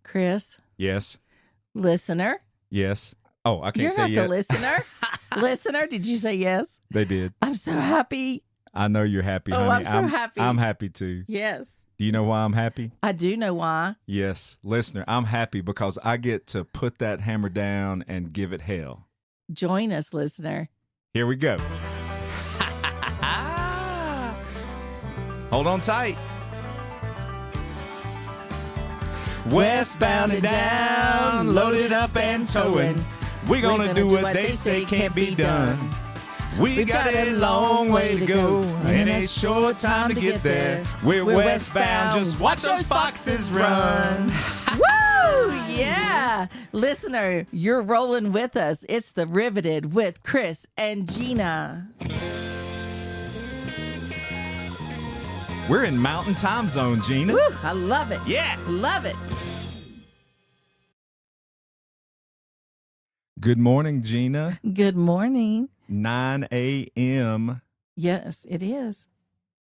Chris. Yes. Listener. Yes. Oh, I can't You're say not yet. the listener. Listener, did you say yes? They did. I'm so happy. I know you're happy, Oh, honey. I'm so happy. I'm happy too. Yes. Do you know why I'm happy? I do know why. Yes. Listener, I'm happy because I get to put that hammer down and give it hell. Join us, listener. Here we go. Hold on tight. Westbound and down, loaded up and towing. We're gonna do what they say can't be done. We got a long way to go and a short time to get there. We're westbound, just watch those foxes run. Woo! Yeah. Listener, you're rolling with us. It's The Riveted with Chris and Gina. We're in Mountain Time Zone, Gina. Woo, I love it. Yeah. Love it. Good morning, Gina. Good morning. 9 a.m. Yes, it is.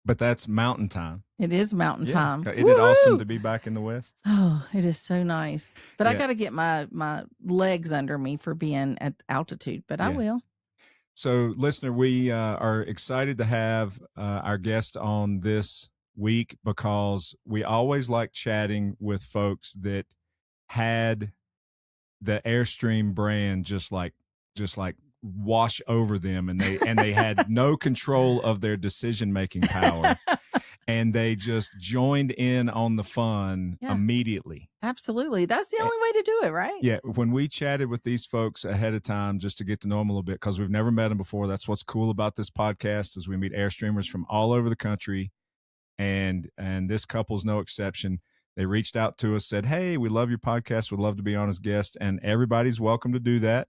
But that's Mountain Time. It is Mountain Time. Isn't it awesome to be back in the West? Oh, it is so nice. But I Yeah. got to get my legs under me for being at altitude, but I Yeah. will. So, listener, we are excited to have our guest on this week because we always like chatting with folks that had the Airstream brand just like wash over them, and they had no control of their decision-making power. And they just joined in on the fun immediately. Absolutely. That's the only way to do it, right? Yeah. When we chatted with these folks ahead of time, just to get to know them a little bit, because we've never met them before. That's what's cool about this podcast is we meet Airstreamers from all over the country. And this couple's no exception. They reached out to us, said, "Hey, we love your podcast. Would love to be on as guest." And everybody's welcome to do that.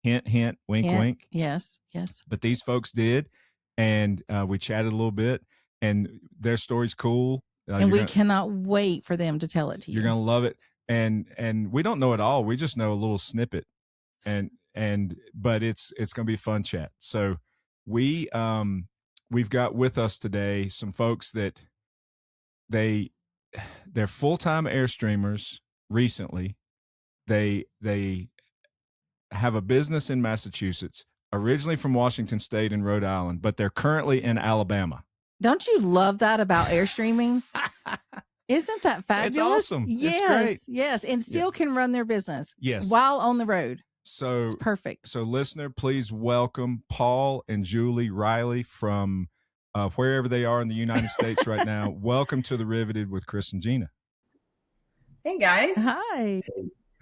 Hint, hint, wink, wink. Yes, yes. But these folks did. And we chatted a little bit. And their story's cool. And we cannot wait for them to tell it to you. You're going to love it. And we don't know it all. We just know a little snippet. But it's going to be a fun chat. So we've got with us today some folks that they're full-time Airstreamers recently. They have a business in Massachusetts, originally from Washington State and Rhode Island, but they're currently in Alabama. Don't you love that about Airstreaming? Isn't that fabulous? It's awesome. Yes, it's great. Yes, and still can run their business. Yes. While on the road. So it's perfect. So listener, please welcome Paul and Julie Reilly from wherever they are in the United States right now. Welcome to The Riveted with Chris and Gina. Hey guys. Hi.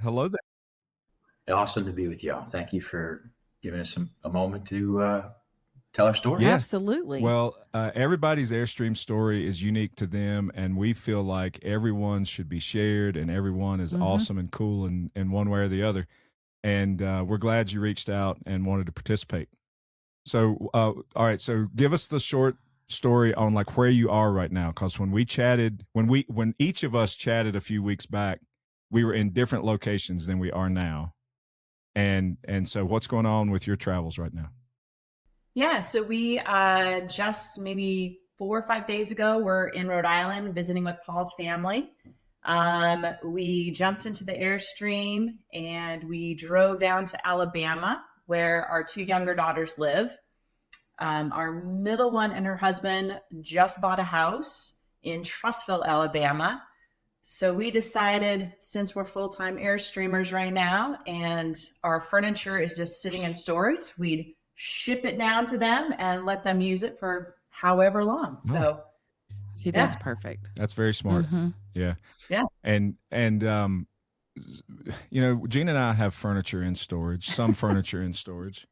Hello there. Awesome to be with y'all. Thank you for giving us a moment to tell our story. Yeah. Absolutely. Well, everybody's Airstream story is unique to them, and we feel like everyone should be shared, and everyone is awesome and cool in one way or the other. And we're glad you reached out and wanted to participate. So, all right. So give us the short story on like where you are right now. Because when we chatted, when each of us chatted a few weeks back, we were in different locations than we are now. And so what's going on with your travels right now? Yeah, so we just maybe 4 or 5 days ago, we're in Rhode Island visiting with Paul's family. We jumped into the Airstream and we drove down to Alabama, where our 2 younger daughters live. Our middle one and her husband just bought a house in Trussville, Alabama. So we decided, since we're full-time Airstreamers right now and our furniture is just sitting in storage, we'd ship it down to them and let them use it for however long. So see, that's perfect. That's very smart. Yeah. Yeah. And you know, Gina and I have furniture in storage, some furniture in storage.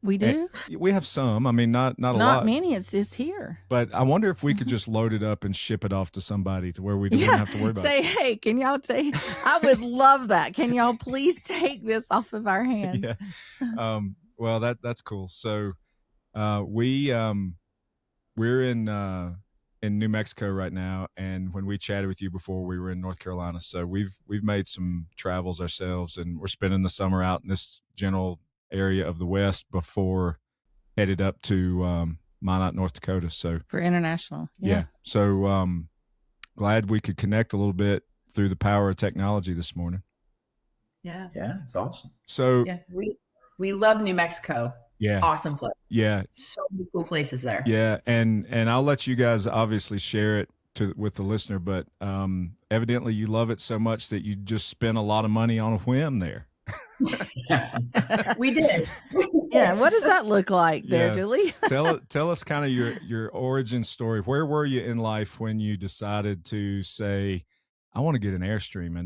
We do? And we have some. I mean, not a lot. Not many. It's here. But I wonder if we could just load it up and ship it off to somebody to where we don't have to worry about Say, it. hey, can y'all take? I would love that. Can y'all please take this off of our hands? Yeah. Well, that's cool. So we're in New Mexico right now, and when we chatted with you before, we were in North Carolina. So we've made some travels ourselves, and we're spending the summer out in this general area of the West before headed up to Minot, North Dakota. So for international. Yeah. So glad we could connect a little bit through the power of technology this morning. Yeah. Yeah, it's awesome. So Yeah. We love New Mexico. yeah, Awesome place. yeah, So many cool places there. yeah, and I'll let you guys obviously share it with the listener, but evidently you love it so much that you just spent a lot of money on a whim there. We did. Yeah. What does that look like there, Yeah. Julie? Tell us kind of your origin story. Where were you in life when you decided to say, I want to get an Airstream?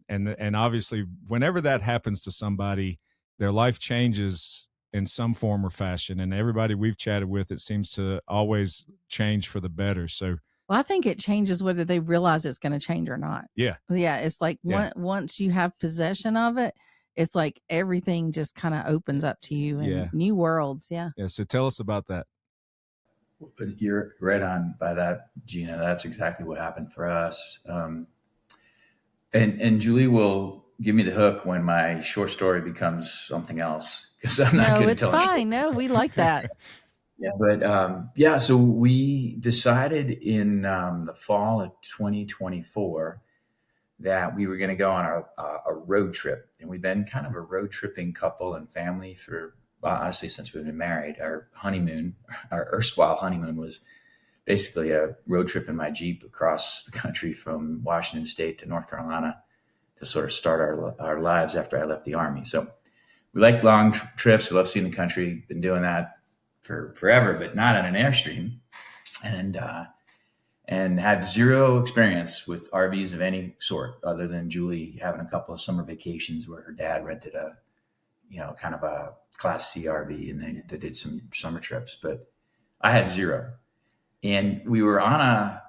And obviously whenever that happens to somebody, their life changes in some form or fashion. And everybody we've chatted with, it seems to always change for the better. So Well, I think it changes whether they realize it's going to change or not. yeah. Yeah. It's like once you have possession of it, it's like everything just kind of opens up to you and new worlds. Yeah. Yeah. So tell us about that. But you're right on by that, Gina. That's exactly what happened for us. And Julie will give me the hook when my short story becomes something else, because I'm not good at telling. No, it's fine. No, we like that. Yeah, but so we decided in the fall of 2024 that we were going to go on a road trip, and we've been kind of a road tripping couple and family for honestly since we've been married. Our honeymoon, our erstwhile honeymoon, was basically a road trip in my Jeep across the country from Washington State to North Carolina to sort of start our lives after I left the Army. So we like long trips. We love seeing the country. Been doing that for forever, but not on an Airstream, and had zero experience with RVs of any sort other than Julie having a couple of summer vacations where her dad rented a, kind of a Class C RV, and they did some summer trips, but I had zero. And we were on a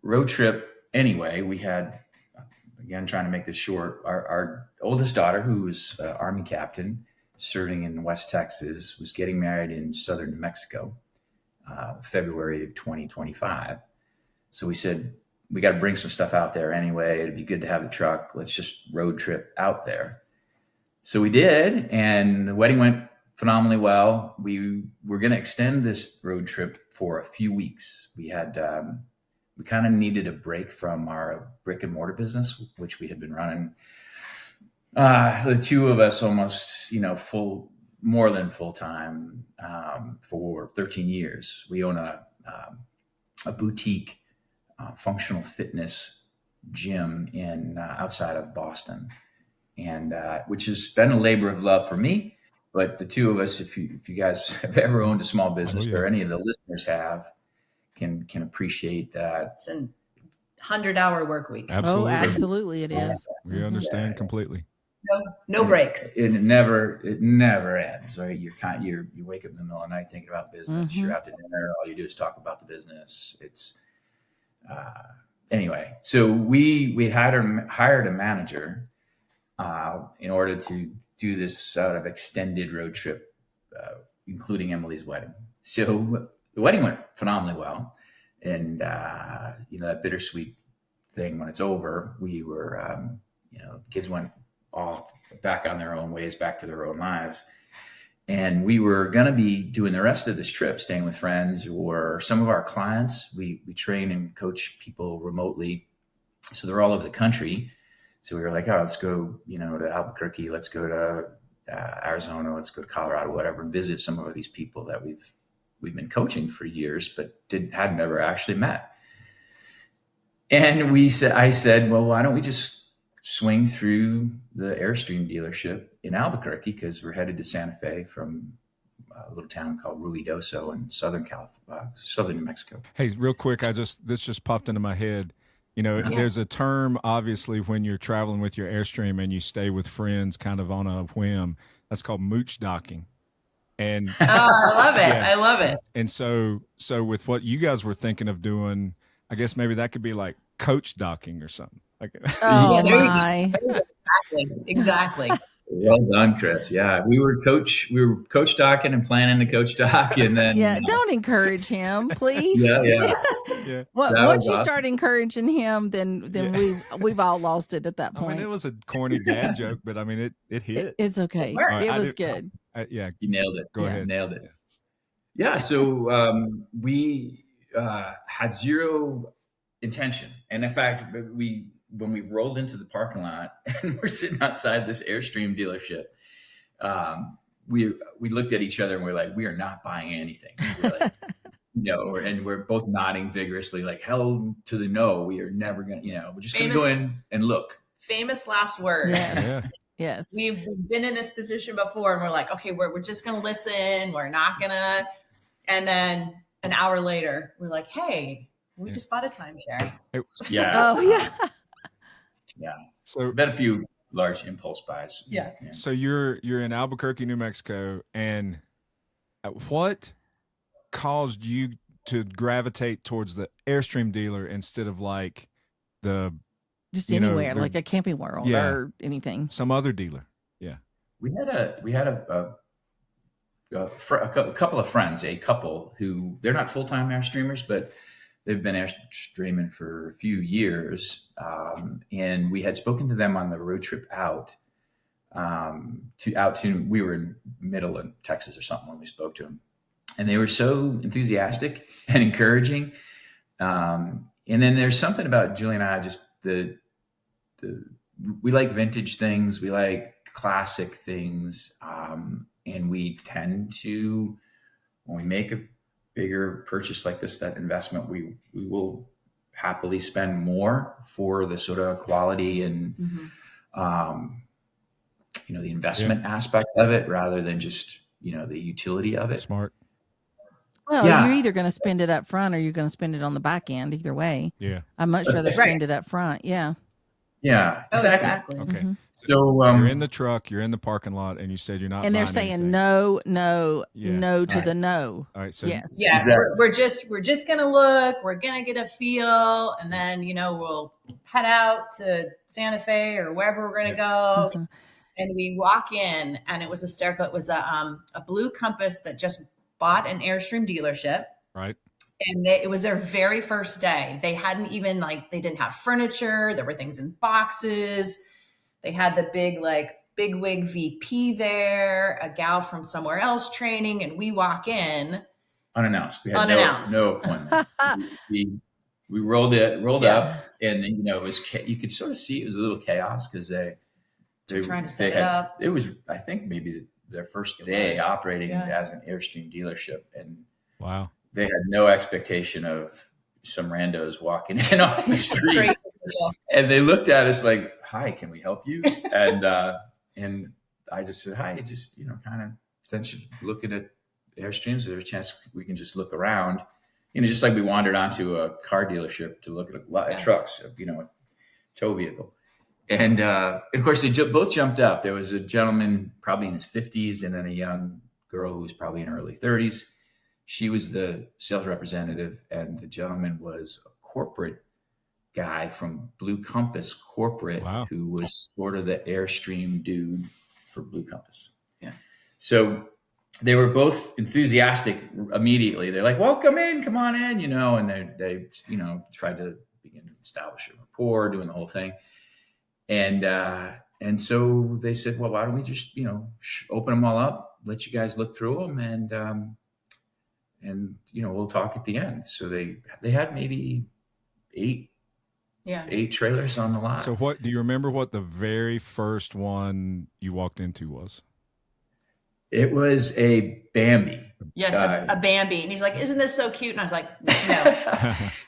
road trip anyway. We had, again, trying to make this short, our oldest daughter, who was an Army captain serving in West Texas, was getting married in southern New Mexico, February of 2025. So we said, we got to bring some stuff out there anyway. It'd be good to have the truck. Let's just road trip out there. So we did, and the wedding went phenomenally well. We were going to extend this road trip for a few weeks. We had, we kind of needed a break from our brick and mortar business, which we had been running. The two of us almost, more than full time, for 13 years. We own a boutique functional fitness gym in outside of Boston, and which has been a labor of love for me. But the two of us, if you guys have ever owned a small business, or any of the listeners have, can appreciate that. It's a 100-hour work week. Absolutely. Oh, absolutely, it is. We understand completely. No breaks. It never ends, right? You wake up in the middle of the night thinking about business. You're out to dinner. All you do is talk about the business. It's anyway. So we hired a manager in order to do this sort of extended road trip, including Emily's wedding. So the wedding went phenomenally well, and that bittersweet thing when it's over. We were, kids went all back on their own ways, back to their own lives. And we were going to be doing the rest of this trip, staying with friends or some of our clients. We train and coach people remotely. So they're all over the country. So we were like, let's go, to Albuquerque. Let's go to Arizona. Let's go to Colorado, whatever, and visit some of these people that we've been coaching for years, but had never actually met. And I said, well, why don't we just swing through the Airstream dealership in Albuquerque, because we're headed to Santa Fe from a little town called Ruidoso in southern New Mexico. Hey, real quick, this just popped into my head. There's a term, obviously, when you're traveling with your Airstream and you stay with friends kind of on a whim, that's called mooch docking. And I love it. Yeah. I love it. And so with what you guys were thinking of doing, I guess maybe that could be like coach docking or something. Oh, my. Exactly. Well done, Chris. Yeah, we were coach docking and planning to coach dock, and then don't encourage him, please. Yeah. Once you start encouraging him, then we've all lost it at that point. I mean, it was a corny dad joke, but I mean, it hit. It's okay. Right, it was good. You nailed it. Go ahead. Nailed it. Yeah. So we had zero intention, and in fact, we when we rolled into the parking lot and we're sitting outside this Airstream dealership, we looked at each other and we're like, we are not buying anything. We're like, and we're both nodding vigorously, like, hell to the no. We are never going to, we're just going to go in and look. Famous last words. Yeah. Yes. We've been in this position before and we're like, okay, we're just going to listen. We're not going to. And then an hour later, we're like, hey, we just bought a timeshare. Yeah. Oh, yeah. Yeah. So been a few large impulse buys. Yeah. So you're in Albuquerque, New Mexico, and what caused you to gravitate towards the Airstream dealer instead of like just anywhere, like a Camping World or anything? Some other dealer. Yeah. We had a couple of friends, a couple who they're not full-time Airstreamers, but they've been Airstreaming for a few years. And we had spoken to them on the road trip out to, we were in middle of Texas or something when we spoke to them, and they were so enthusiastic and encouraging. And then there's something about Julie and I, just we like vintage things. We like classic things. And we tend to, when we make a bigger purchase like this, that investment, we will happily spend more for the sort of quality and, the investment aspect of it rather than just, the utility of it. Smart. Well, you're either going to spend it up front or you're going to spend it on the back end. Either way. Yeah. I'd much rather spend it up front. Yeah. Yeah, exactly. Okay. Mm-hmm. So you're in the truck, you're in the parking lot, and you said you're not. And they're buying saying anything. no to Right. the no. All right. So Yes. Yeah. Exactly. We're just going to look, we're going to get a feel. And then, we'll head out to Santa Fe or wherever we're going to go. Uh-huh. And we walk in and it was hysterical. It was a Blue Compass that just bought an Airstream dealership. Right. And it was their very first day. They hadn't even they didn't have furniture. There were things in boxes. They had the big wig VP there, a gal from somewhere else training. And we walk in. Unannounced. We had Unannounced. no appointment. we rolled up and, it was, you could sort of see it was a little chaos because they're trying to set it up. It was, I think, maybe their first day operating as an Airstream dealership. And wow. They had no expectation of some randos walking in off the street. And they looked at us like, hi, can we help you? And I just said, hi, just, kind of, since you're looking at Airstreams, there's a chance we can just look around. Just like we wandered onto a car dealership to look at a lot of trucks, a tow vehicle. And of course, they both jumped up. There was a gentleman probably in his 50s and then a young girl who was probably in her early 30s. She was the sales representative, and the gentleman was a corporate guy from Blue Compass Corporate, who was sort of the Airstream dude for Blue Compass. Yeah. So they were both enthusiastic immediately. They're like, well, come on in, and they tried to begin to establish a rapport, doing the whole thing. And so they said, well, why don't we just, open them all up, let you guys look through them, and we'll talk at the end. So they had maybe eight trailers on the lot. So do you remember what the very first one you walked into was? It was a Bambi. Yes, a Bambi. And he's like, isn't this so cute? And I was like, no.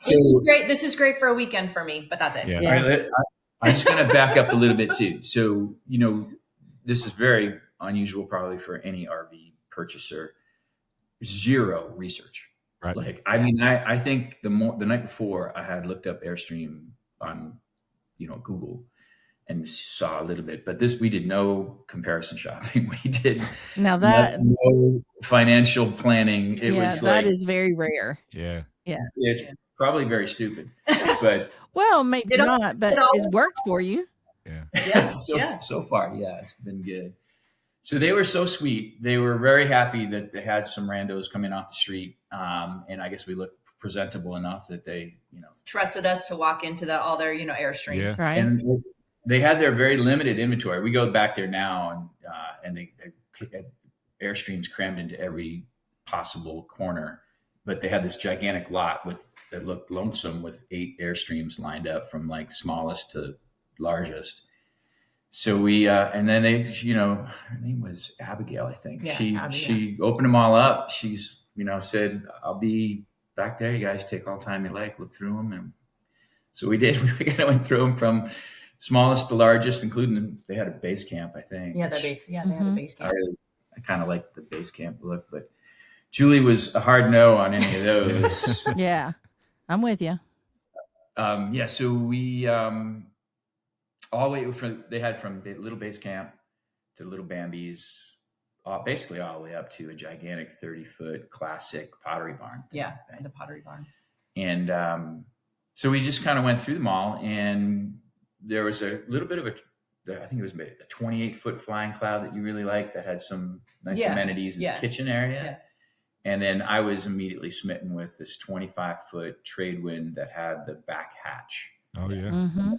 This is great. This is great for a weekend for me, but that's it. Yeah. All right, I'm just going to back up a little bit too. So, this is very unusual probably for any RV purchaser. Zero research. Right. I think the night before I had looked up Airstream on, Google and saw a little bit, but we did no comparison shopping. We did no financial planning. It was that is very rare. Yeah. Yeah. It's probably very stupid, but well, maybe not, but it's worked for you. Yeah. So far. Yeah. It's been good. So they were so sweet. They were very happy that they had some randos coming off the street. And I guess we looked presentable enough that they, trusted us to walk into all their, Airstreams. Yeah. Right. And they had their very limited inventory. We go back there now and they Airstreams crammed into every possible corner, but they had this gigantic lot with that looked lonesome with 8 Airstreams lined up from like smallest to largest. So we, and then they, her name was Abigail, I think. Yeah, she opened them all up. She's, said, I'll be back there. You guys take all the time you like, look through them. And so we did. We kind of went through them from smallest to largest, including they had a base camp, I think. Yeah, they had a base camp. I kind of liked the base camp look, but Julie was a hard no on any of those. Yeah, I'm with you. So we, all the way they had from little base camp to little Bambi's, basically all the way up to a gigantic 30-foot classic pottery barn. Yeah, the pottery barn. And so we just kind of went through them all, and there was a little bit of I think it was a 28-foot flying cloud that you really liked that had some nice amenities in the kitchen area. Yeah. And then I was immediately smitten with this 25-foot trade wind that had the back hatch. Oh, yeah. Mm-hmm.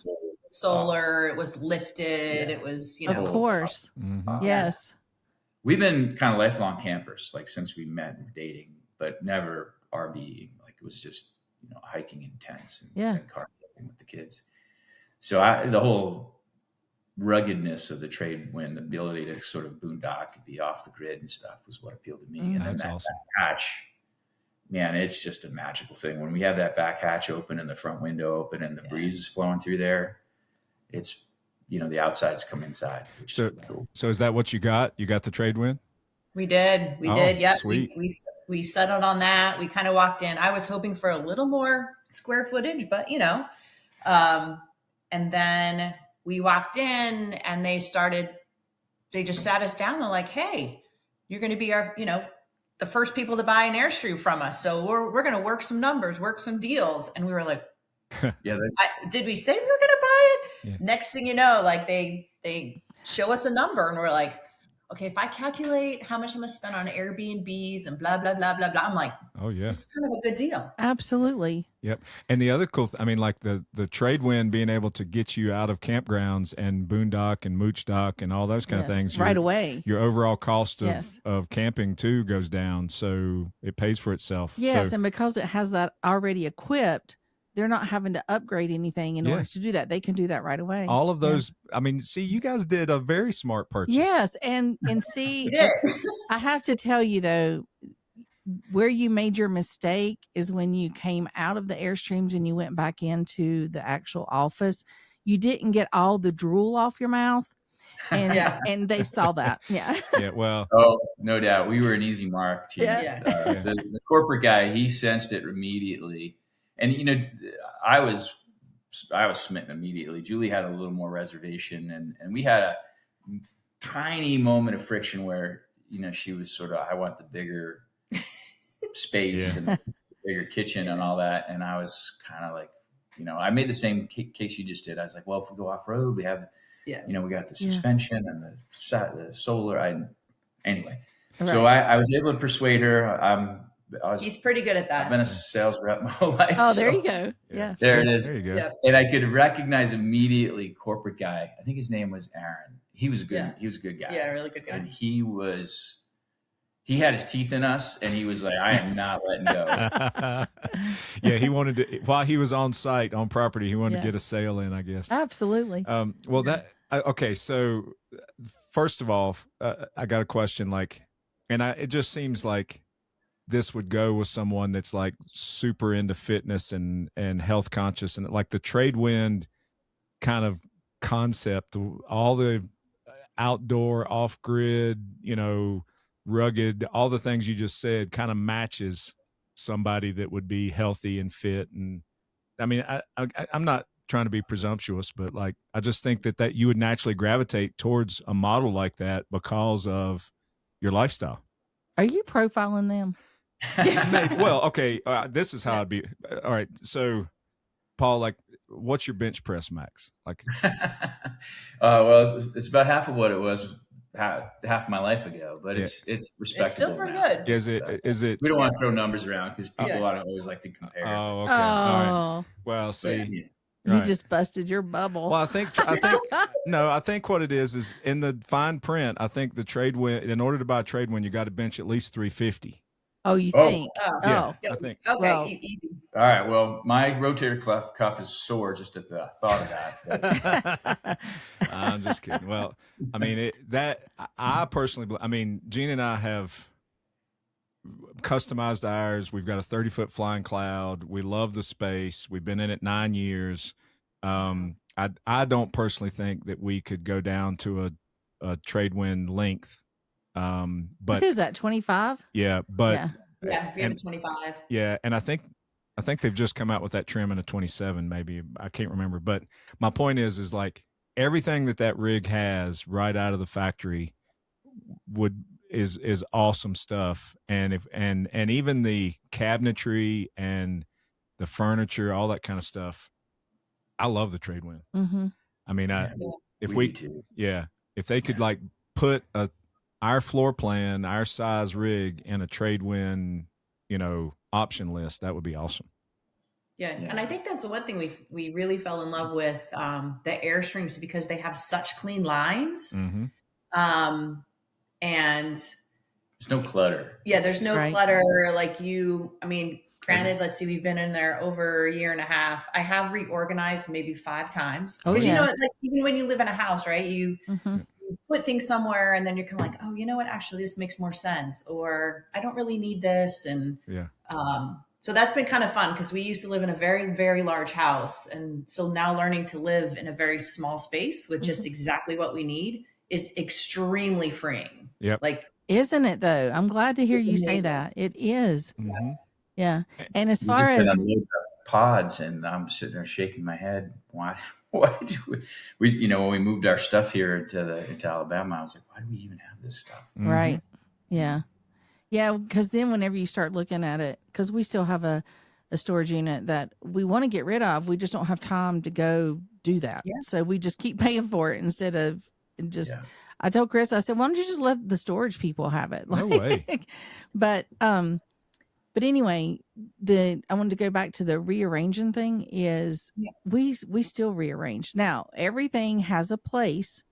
Solar, it was lifted. Yeah. It was, of course. Mm-hmm. Yes. We've been kind of lifelong campers, like since we met and were dating, but never RVing. Like it was just, hiking in tents and car camping with the kids. So the whole ruggedness of the trade wind, the ability to sort of boondock and be off the grid and stuff was what appealed to me. And then that awesome. back hatch, man, it's just a magical thing. When we have that back hatch open and the front window open and the breeze is flowing through there, it's, the outsides come inside. Which is cool. So is that what you got? You got the trade wind? We did. We did. Yep. Sweet. We settled on that. We kind of walked in. I was hoping for a little more square footage, but and then we walked in and they just sat us down. They're like, hey, you're going to be our, the first people to buy an Airstream from us. So we're going to work some numbers, work some deals. And we were like, did we say we were going to buy it? Yeah. Next thing you know, like they show us a number and we're like, okay, if I calculate how much I'm going to spend on Airbnbs and blah, blah, blah, blah, blah, I'm like, oh yeah, this is kind of a good deal. Absolutely. Yep. And the other cool, like the trade wind being able to get you out of campgrounds and boondock and mooch dock and all those kind of things right away. Your overall cost of camping too goes down. So it pays for itself. Yes. And because it has that already equipped, they're not having to upgrade anything in order to do that. They can do that right away. All of those. Yeah. See, you guys did a very smart purchase. Yes. And see, I have to tell you though, where you made your mistake is when you came out of the Airstreams and you went back into the actual office. You didn't get all the drool off your mouth. And and they saw that. Yeah. Yeah. Well. Oh, no doubt. We were an easy mark. The corporate guy, he sensed it immediately. And, I was smitten immediately. Julie had a little more reservation and we had a tiny moment of friction where, she was sort of, I want the bigger space and the bigger kitchen and all that. And I was kind of like, I made the same case you just did. I was like, well, if we go off road, we have, we got the suspension and the solar. Anyway, so I was able to persuade her. He's pretty good at that. I've been a sales rep my whole life. Oh, there you go. Yeah. There it is. There you go. Yep. And I could recognize immediately corporate guy. I think his name was Aaron. He was a good guy. Yeah, really good guy. And he had his teeth in us and he was like, I am not letting go. Yeah. He wanted to, while he was on site, on property, he wanted to get a sale in, I guess. Absolutely. Okay. So first of all, I got a question it just seems like this would go with someone that's like super into fitness and health conscious and like the trade wind kind of concept, all the outdoor, off grid, rugged, all the things you just said kind of matches somebody that would be healthy and fit. And I'm not trying to be presumptuous, but I just think that you would naturally gravitate towards a model like that because of your lifestyle. Are you profiling them? Well, okay. This is how I'd be. All right. So, Paul, what's your bench press max? Well, it's about half of what it was half my life ago, but it's respectable. It's still pretty now. good. Is it? We don't want to throw numbers around because people always like to compare. Oh, okay. All right. Well, see. You just busted your bubble. Well, I think what it is in the fine print. I think the trade wind, in order to buy a trade wind, you got to bench at least 350. Oh, you Oh, think? yeah, Oh, I think. Okay, Well- easy. All right. Well, my rotator cuff is sore just at the thought of that. I'm just kidding. Well, I mean, I personally, I mean, Gene and I have customized ours. We've got a 30-foot flying cloud. We love the space. We've been in it 9 years. I don't personally think that we could go down to a trade wind length. what But is that? 25? yeah, but Yeah. Yeah, we have a and 25. yeah, and I think they've just come out with that trim in a 27, maybe. I can't remember. But my point is like everything that rig has right out of the factory is awesome stuff. And and even the cabinetry and the furniture, all that kind of stuff. I love the trade wind. Mm-hmm. I mean, if we do too. if they could like put our floor plan, our size rig in a trade wind, option list, that would be awesome. Yeah, and I think that's the one thing we really fell in love with the Airstreams because they have such clean lines, Mm-hmm. and There's no clutter. yeah, there's no Right. clutter. Like I mean, granted, let's see, we've been in there over a year and a half. I have reorganized maybe 5 times. Oh, Because yes. like even when you live in a house, right? You Mm-hmm. put things somewhere and then you're kind of like, oh, you know what? Actually, this makes more sense, or I don't really need this. And Yeah. so that's been kind of fun because we used to live in a very, very large house. And so now learning to live in a very small space with just exactly what we need is extremely freeing. Yep. Like, Isn't it though? I'm glad to hear It's you say amazing. that. It is. Mm-hmm. Yeah. And as We far just as been on the pods, and I'm sitting there shaking my head. Why do we when we moved our stuff here into Alabama, I was like, why do we even have this stuff? Mm-hmm. right. Yeah. Yeah. Because then whenever you start looking at it, because we still have a storage unit that we want to get rid of, we just don't have time to go do that. Yeah. So we just keep paying for it instead of just. Yeah. I told Chris, I said, why don't you just let the storage people have it? No way. But anyway, I wanted to go back to the rearranging thing is Yeah. we still rearrange. Now, everything has a place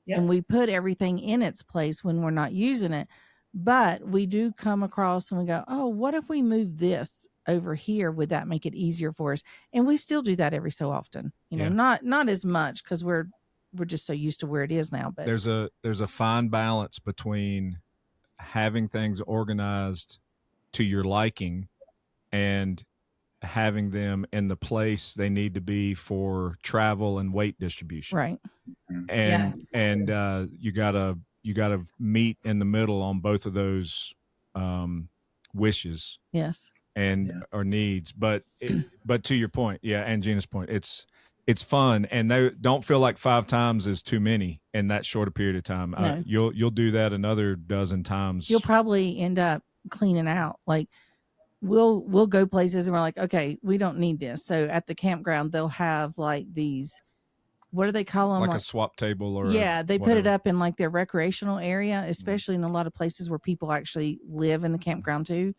Yeah. and we put everything in its place when we're not using it. But we do come across and we go, oh, what if we move this over here? Would that make it easier for us? And we still do that every so often, Yeah. not as much because we're just so used to where it is now. But There's a fine balance between having things organized to your liking and having them in the place they need to be for travel and weight distribution. right. And you gotta meet in the middle on both of those wishes Yes. and or needs. But to your point, and Gina's point, it's fun, and they don't feel like 5 times is too many in that short a period of time. No. You'll do that another dozen times. You'll probably end up cleaning out. Like we'll go places and we're like, okay, we don't need this. So at the campground, they'll have like these, what do they call them? like a swap table or they put it whatever. up in like their recreational area, especially in a lot of places where people actually live in the campground too.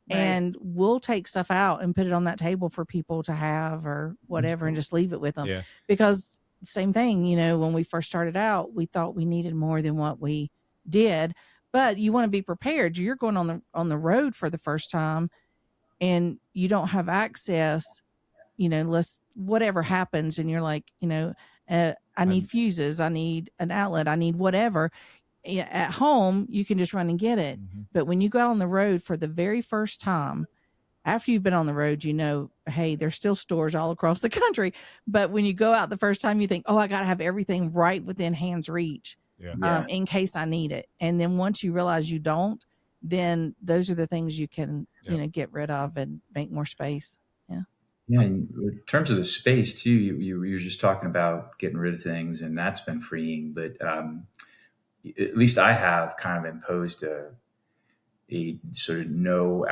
Right. And we'll take stuff out and put it on that table for people to have or whatever and just leave it with them. Yeah. Because same thing, when we first started out, we thought we needed more than what we did, but you want to be prepared. You're going on the road for the first time and you don't have access, whatever happens. And you're like, I need fuses. I need an outlet. I need whatever. At home, you can just run and get it. Mhm. But when you go out on the road for the very first time, after you've been on the road, hey, there's still stores all across the country. But when you go out the first time, you think, oh, I got to have everything right within hand's reach in case I need it. And then once you realize you don't, then those are the things you can, get rid of and make more space. Yeah. Yeah. And in terms of the space too, you were just talking about getting rid of things, and that's been freeing. But at least I have kind of imposed a sort of no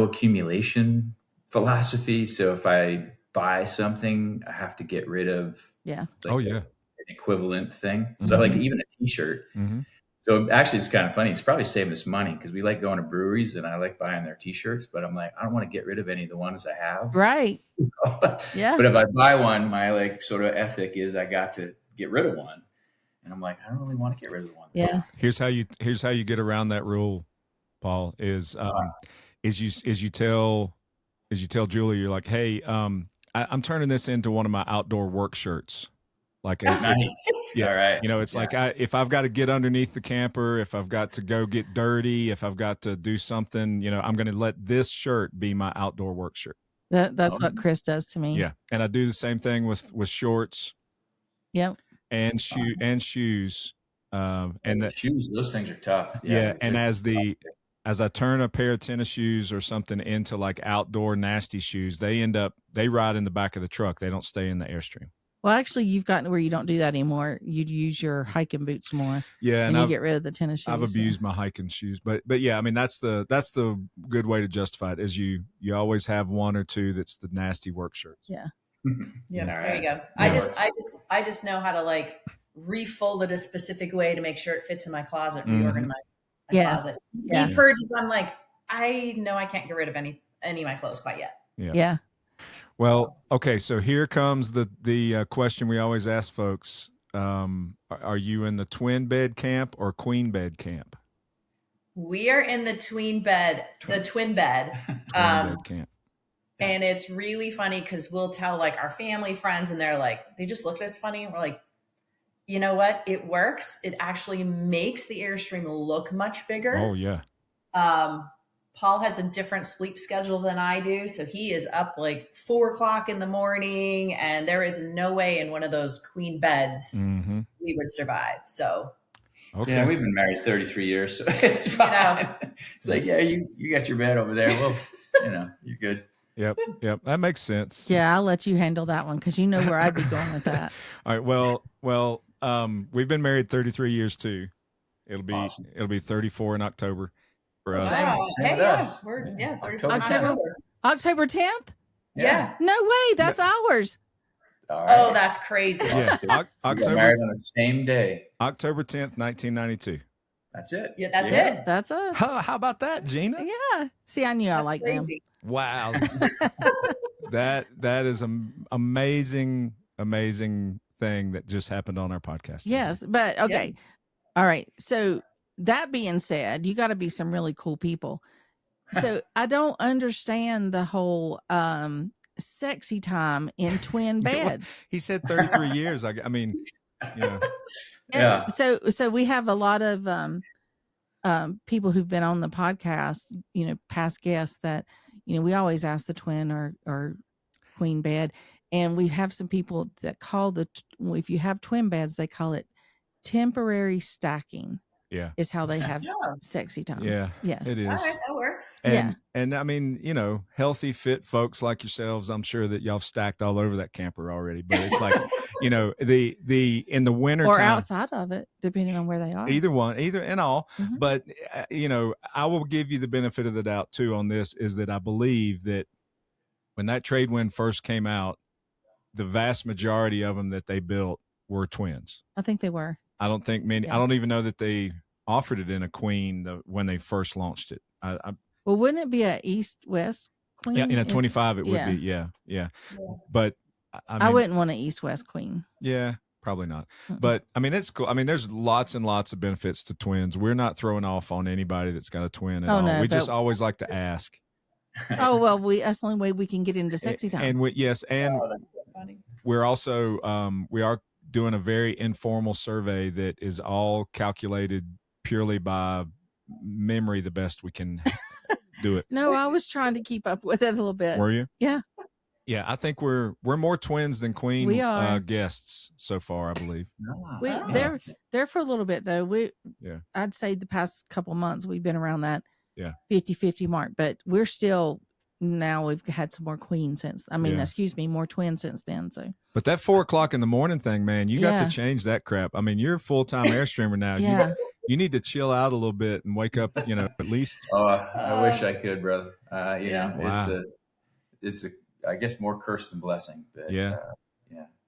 accumulation philosophy. So if I buy something, I have to get rid of an equivalent thing. Mm-hmm. So like even a t-shirt. Mm-hmm. So actually it's kind of funny. It's probably saving us money because we like going to breweries and I like buying their t-shirts, but I'm like, I don't want to get rid of any of the ones I have. Right. Yeah. But if I buy one, my sort of ethic is I got to get rid of one. And I'm like, I don't really want to get rid of the ones. Yeah. Here's how you get around that rule, Paul, is is you tell Julie, you're like, hey, I'm turning this into one of my outdoor work shirts. Like, Nice. yeah, All right. you know, it's like if I've got to get underneath the camper, if I've got to go get dirty, if I've got to do something, you know, I'm going to let this shirt be my outdoor work shirt. That's what Chris does to me. Yeah, and I do the same thing with shorts. Yep. And shoes. And the shoes, those things are tough. Yeah, and as I turn a pair of tennis shoes or something into like outdoor nasty shoes, they ride in the back of the truck. They don't stay in the Airstream. Well, actually, you've gotten where you don't do that anymore. You'd use your hiking boots more. Yeah, and you get rid of the tennis shoes. I've abused my hiking shoes, but yeah, I mean that's the good way to justify it. Is you always have one or two that's the nasty work shirts. Yeah. Yeah, there you go. Yeah. I just know how to like refold it a specific way to make sure it fits in my closet, reorganize my closet. Yeah. Deep purges, I'm like, I know I can't get rid of any of my clothes quite yet. Yeah. Well, okay, so here comes the question we always ask folks. Are you in the twin bed camp or queen bed camp? We are in the twin bed Twin bed camp. And it's really funny because we'll tell like our family friends and they're like, they just look at us funny. And we're like, you know what? It works. It actually makes the Airstream look much bigger. Oh yeah. Paul has a different sleep schedule than I do. So he is up like 4 o'clock in the morning and there is no way in one of those queen beds we would survive. So okay. Yeah, we've been married 33 years, so it's fine. You know, it's like, yeah, you got your bed over there. Well, you know, you're good. Yep. That makes sense. Yeah, I'll let you handle that one because you know where I'd be going with that. All right. Well, we've been married 33 years too. It'll be 34 in October for us. Wow. Same with us. We're 34 October 10th? Yeah. No way. That's ours. All right. Oh, that's crazy. Yeah. We got married on the same day. October 10th, 1992. That's it. Yeah, that's it. That's us. How about that, Gina? Yeah. See, I knew I liked them. Wow. that is an amazing thing that just happened on our podcast. Yes, but okay. All right. So that being said, you got to be some really cool people. So I don't understand the whole sexy time in twin beds. He said 33 years. I mean, you know. Yeah. So we have a lot of people who've been on the podcast, you know, past guests that, you know, we always ask the twin or queen bed. And we have some people that call if you have twin beds, they call it temporary stacking. Yeah. Is how they have sexy time. Yeah. Yes. It is. All right, that works. And I mean, you know, healthy, fit folks like yourselves, I'm sure that y'all stacked all over that camper already. But it's like, you know, the in the winter or time, outside of it, depending on where they are. Either and all. Mm-hmm. But you know, I will give you the benefit of the doubt too on this, is that I believe that when that trade wind first came out, the vast majority of them that they built were twins. I think they were. I don't think many. I don't even know that they offered it in a queen when they first launched it. Well, wouldn't it be a east-west queen? Yeah, in a 25, it would be. Yeah. But I wouldn't want an east-west queen. Yeah, probably not. But I mean, it's cool. I mean, there's lots and lots of benefits to twins. We're not throwing off on anybody that's got a twin at all. No, we just always like to ask. Oh well, that's the only way we can get into sexy time. And we're also we are doing a very informal survey that is all calculated purely by memory, the best we can do it. No, I was trying to keep up with it a little bit. Were you? Yeah. Yeah, I think we're more twins than queen guests so far, I believe. They're for a little bit though. I'd say the past couple months we've been around that 50-50 mark, but we're still now we've had some more queens more twins since then. So, but that 4 o'clock in the morning thing, man, you got to change that crap. I mean, you're a full-time Airstreamer now. Yeah. You need to chill out a little bit and wake up, you know, at least. Oh, I wish I could, brother. You know, it's a, I guess more curse than blessing, but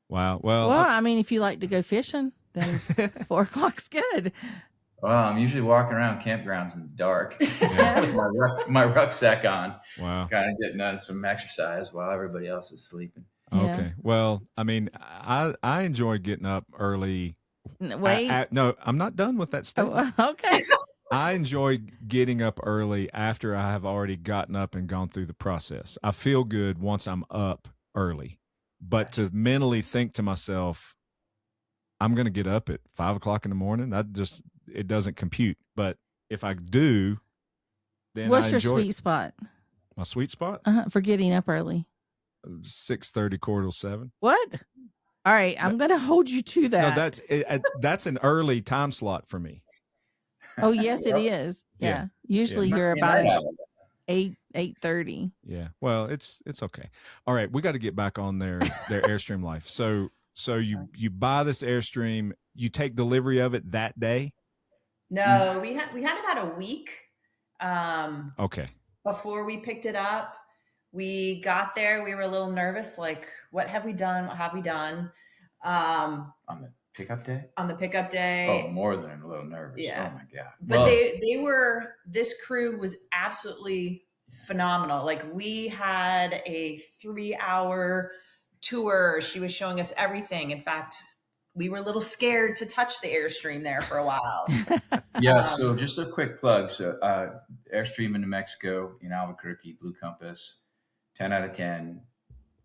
Wow. Well, I mean, if you like to go fishing, then 4 o'clock's good. Well, I'm usually walking around campgrounds in the dark with my rucksack on. Wow. Kind of getting on some exercise while everybody else is sleeping. Okay. Yeah. Well, I mean, I enjoy getting up early. Wait. No, I'm not done with that statement. Oh, okay. I enjoy getting up early after I have already gotten up and gone through the process. I feel good once I'm up early, but to mentally think to myself, I'm going to get up at 5 o'clock in the morning, it doesn't compute. But if I do, then What's I your enjoy sweet spot? my sweet spot. For getting up early. 6:30, 7:15. What? All right, I'm going to hold you to that. No, that's an early time slot for me. Oh, yes, it is. Yeah. Usually you're about 8:30. Yeah. Well, it's okay. All right, we got to get back on their Airstream life. So you buy this Airstream, you take delivery of it that day? No, we had about a week. Okay. Before we picked it up, we got there. We were a little nervous. Like, what have we done? What have we done? On the pickup day? On the pickup day. Oh, more than a little nervous. Yeah. Oh my God. But this crew was absolutely phenomenal. Like, we had a 3-hour tour. She was showing us everything. In fact, we were a little scared to touch the Airstream there for a while. Yeah. So just a quick plug. So Airstream in New Mexico, in Albuquerque, Blue Compass, 10 out of 10,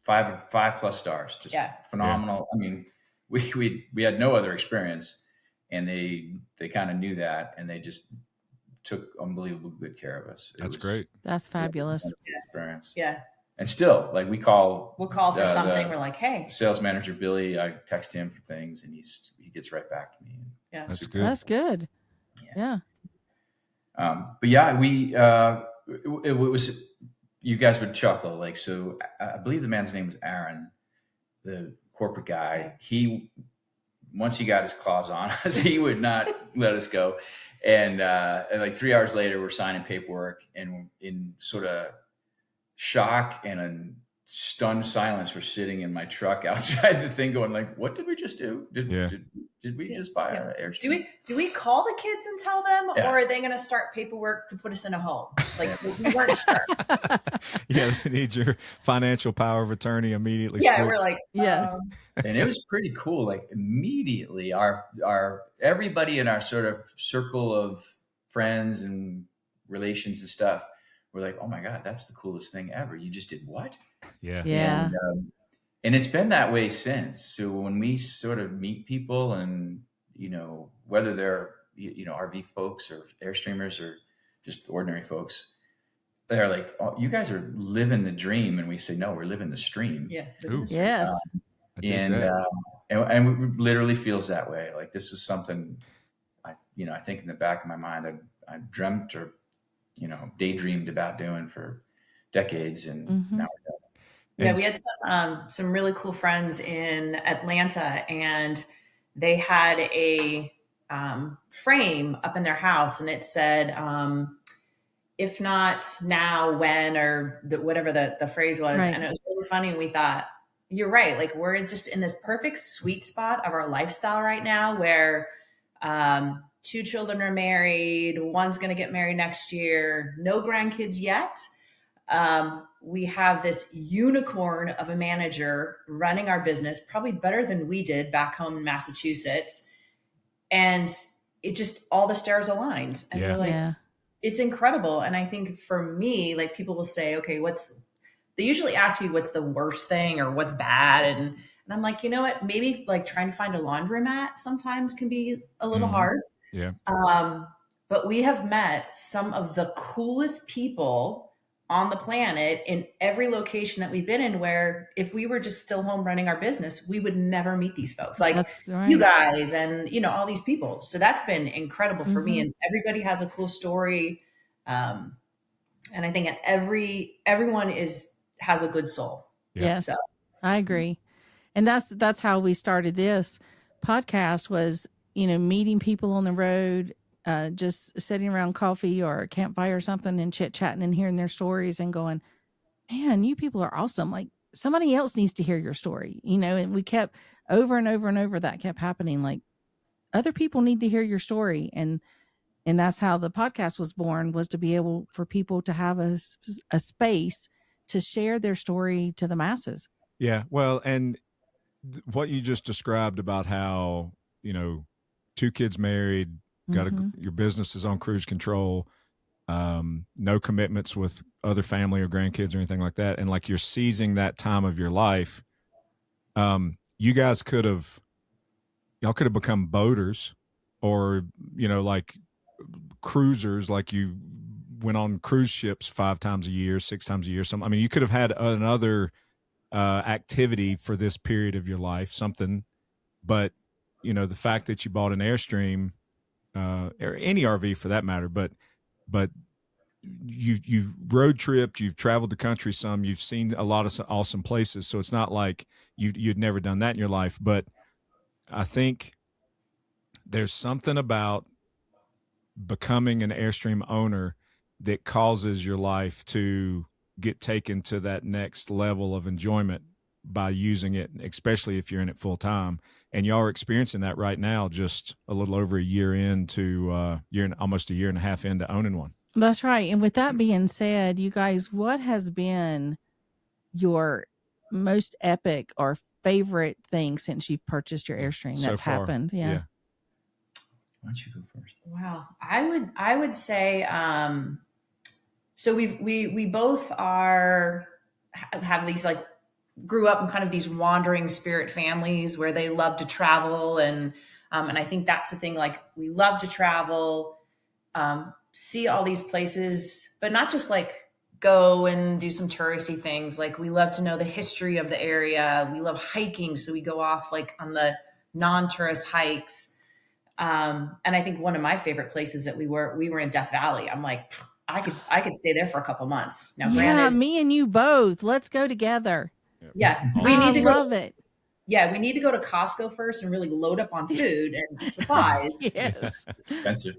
5+ stars, just phenomenal. Yeah. I mean, we had no other experience, and they kind of knew that, and they just took unbelievable good care of us. That's great. That's fabulous. Experience. Yeah. And still, like, we'll call for something. We're like, hey, sales manager Billy, I text him for things, and he gets right back to me. Yeah, that's good. That's good. Yeah. But yeah, it was, you guys would chuckle. Like, so I believe the man's name was Aaron, the corporate guy. Once he got his claws on us, he would not let us go. And like 3 hours later, we're signing paperwork, and in sort of shock and a stunned silence, we're sitting in my truck outside the thing going like, what did we just do? Did we just buy an Airstream? Do we call the kids and tell them, or are they going to start paperwork to put us in a home? Like, we weren't sure. Yeah, they need your financial power of attorney immediately. Yeah, we're like, and it was pretty cool. Like, immediately our everybody in our sort of circle of friends and relations and stuff, we're like, oh my God, that's the coolest thing ever. You just did what? Yeah. Yeah. And it's been that way since. So when we sort of meet people, and, whether they're, RV folks or Airstreamers or just ordinary folks, they're like, oh, you guys are living the dream. And we say, no, we're living the stream. Yeah. Yes. And it literally feels that way. Like, this is something I think in the back of my mind, I dreamt or, daydreamed about doing for decades. And now we're done. Yeah, we had some really cool friends in Atlanta, and they had a frame up in their house, and it said, if not now, when, or whatever the phrase was. Right. And it was really funny. And we thought, you're right. Like, we're just in this perfect sweet spot of our lifestyle right now, where 2 children are married. One's going to get married next year. No grandkids yet. We have this unicorn of a manager running our business, probably better than we did back home in Massachusetts. And it just, all the stars aligned. And we're like, it's incredible. And I think for me, like, people will say, okay, they usually ask you what's the worst thing or what's bad. And I'm like, you know what, maybe like trying to find a laundromat sometimes can be a little hard. Yeah. But we have met some of the coolest people on the planet in every location that we've been in, where if we were just still home running our business, we would never meet these folks, like you guys and, all these people. So that's been incredible for me. And everybody has a cool story. And I think everyone has a good soul. Yeah. Yes, so. I agree. And that's how we started this podcast, was, meeting people on the road, just sitting around coffee or a campfire or something and chit-chatting and hearing their stories and going, man, you people are awesome. Like, somebody else needs to hear your story, and we kept over and over and over, that kept happening. Like, other people need to hear your story. And that's how the podcast was born, was to be able for people to have a space to share their story to the masses. Yeah. Well, and what you just described about how, 2 kids married, your business is on cruise control. No commitments with other family or grandkids or anything like that. And like you're seizing that time of your life. You guys y'all could have become boaters or, like cruisers, like you went on cruise ships 5 times a year, 6 times a year. You could have had another activity for this period of your life, something, but the fact that you bought an Airstream, or any RV for that matter, but you've road tripped, you've traveled the country some, you've seen a lot of awesome places. So it's not like you'd never done that in your life. But I think there's something about becoming an Airstream owner that causes your life to get taken to that next level of enjoyment by using it, especially if you're in it full time. And y'all are experiencing that right now, just a little over a year into almost a year and a half into owning one. That's right. And with that being said, you guys, what has been your most epic or favorite thing since you've purchased your Airstream that's happened? Yeah. Why don't you go first? Wow. I would say, so we both have these like grew up in kind of these wandering spirit families where they love to travel. And I think that's the thing, like we love to travel, see all these places, but not just like go and do some touristy things. Like we love to know the history of the area. We love hiking. So we go off like on the non-tourist hikes. And I think one of my favorite places that we were in Death Valley. I'm like, I could stay there for a couple months. Now, granted, me and you both. Let's go together. Yeah, we need to love it. Yeah, we need to go to Costco first and really load up on food and supplies. Yes, expensive.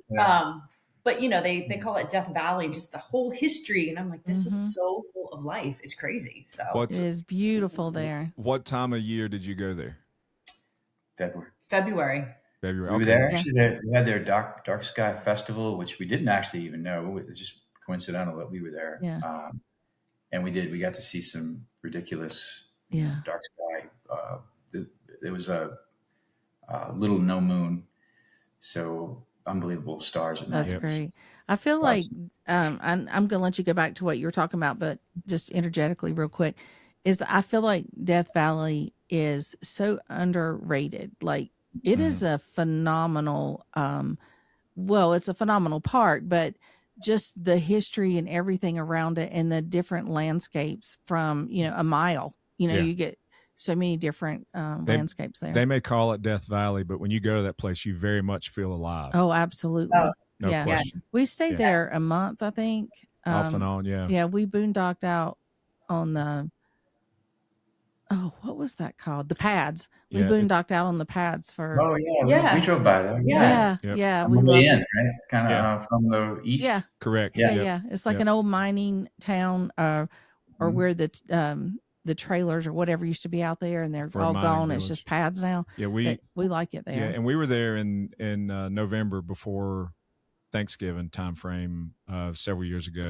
But they call it Death Valley, just the whole history, and I'm like, this is so full of life. It's crazy. So it is beautiful there. What time of year did you go there? February. We were there actually. We had their dark sky festival, which we didn't actually even know. It was just coincidental that we were there. Yeah. And we got to see some ridiculous dark sky. There was a little no moon, so unbelievable stars at night. That's great. I feel like I'm going to let you go back to what you were talking about, but just interjetically real quick, is I feel like Death Valley is so underrated. Like it is a phenomenal, it's a phenomenal park, but just the history and everything around it and the different landscapes from, a mile, you get so many different landscapes there. They may call it Death Valley, but when you go to that place, you very much feel alive. Oh, absolutely. No question. We stayed there a month, I think. Off and on, yeah. Yeah, we boondocked out on the, what was that called? The pads. We boondocked out on the pads for. Oh, yeah. We drove by there. Yeah. We love it. Right? Kind of from the east. Yeah. Correct. Yeah. It's like an old mining town or where the trailers or whatever used to be out there, and they're all gone. Village. It's just pads now. Yeah, we like it there. Yeah, and we were there in November before Thanksgiving time frame several years ago.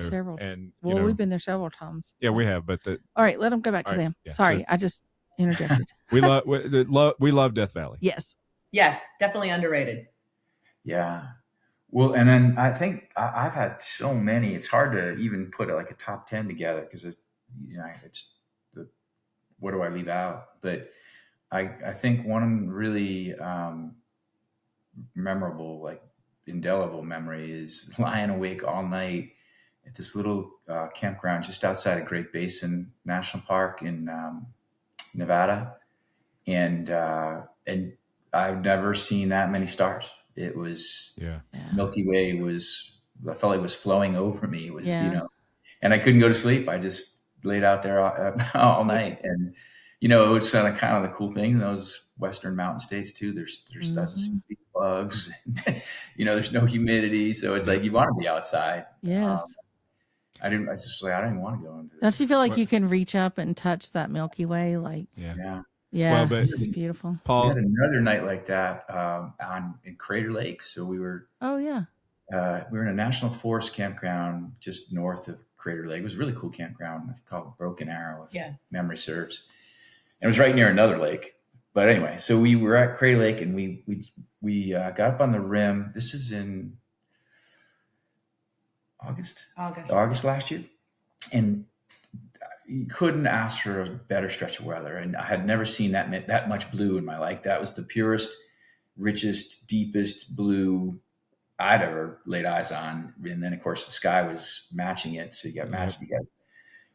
We've been there several times. Yeah, we have. But all right, let them go back to them. Yeah, sorry, I just interjected. we love Death Valley. Yes. Yeah, definitely underrated. Yeah. Well, and then I think I've had so many. It's hard to even put like a top 10 together because it's what do I leave out? But I think one really memorable, like indelible memory is lying awake all night at this little campground just outside of Great Basin National Park in Nevada. And I've never seen that many stars. It was Milky Way I felt like it was flowing over me. It was, and I couldn't go to sleep. I just laid out there all night. And, it's kind of the cool thing in those Western mountain states too. There's doesn't seem to be bugs, there's no humidity. So it's like, you want to be outside. Yes. I don't even want to go into this. Don't you feel like you can reach up and touch that Milky Way? Like, yeah. Well, but it's just beautiful. Paul, we had another night like that in Crater Lake. So we were. Oh yeah. We were in a national forest campground just north of Crater Lake. It was a really cool campground called Broken Arrow, if memory serves. And it was right near another lake. But anyway, so we were at Crater Lake and we we got up on the rim. This is in August last year. And you couldn't ask for a better stretch of weather. And I had never seen that much blue in my life. That was the purest, richest, deepest blue I'd ever laid eyes on. And then of course the sky was matching it. So you got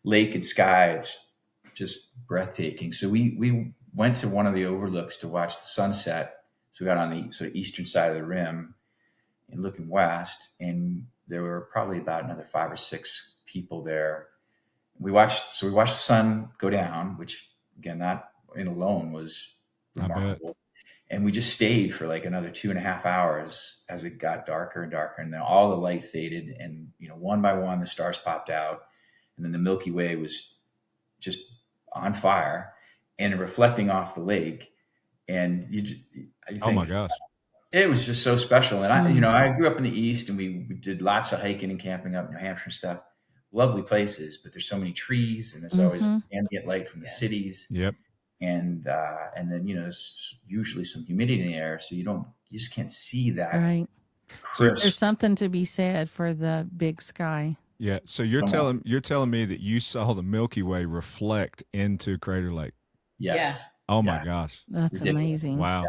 lake and sky. It's just breathtaking. So we went to one of the overlooks to watch the sunset. So we got on the sort of eastern side of the rim and looking west, and there were probably about another 5 or 6 people there. We watched the sun go down, which again, that in alone was remarkable. And we just stayed for like another 2.5 hours as it got darker and darker. And then all the light faded, and, one by one, the stars popped out, and then the Milky Way was just on fire and reflecting off the lake. And you think, oh my gosh, it was just so special. And I grew up in the East, and we did lots of hiking and camping up in New Hampshire and stuff. Lovely places, but there's so many trees, and there's always ambient light from the cities. Yep. And then, there's usually some humidity in the air. So you just can't see that. Right. Crisp. There's something to be said for the big sky. Yeah. So you're telling me that you saw the Milky Way reflect into Crater Lake. Yes. Yeah. Oh my gosh. That's amazing. Wow.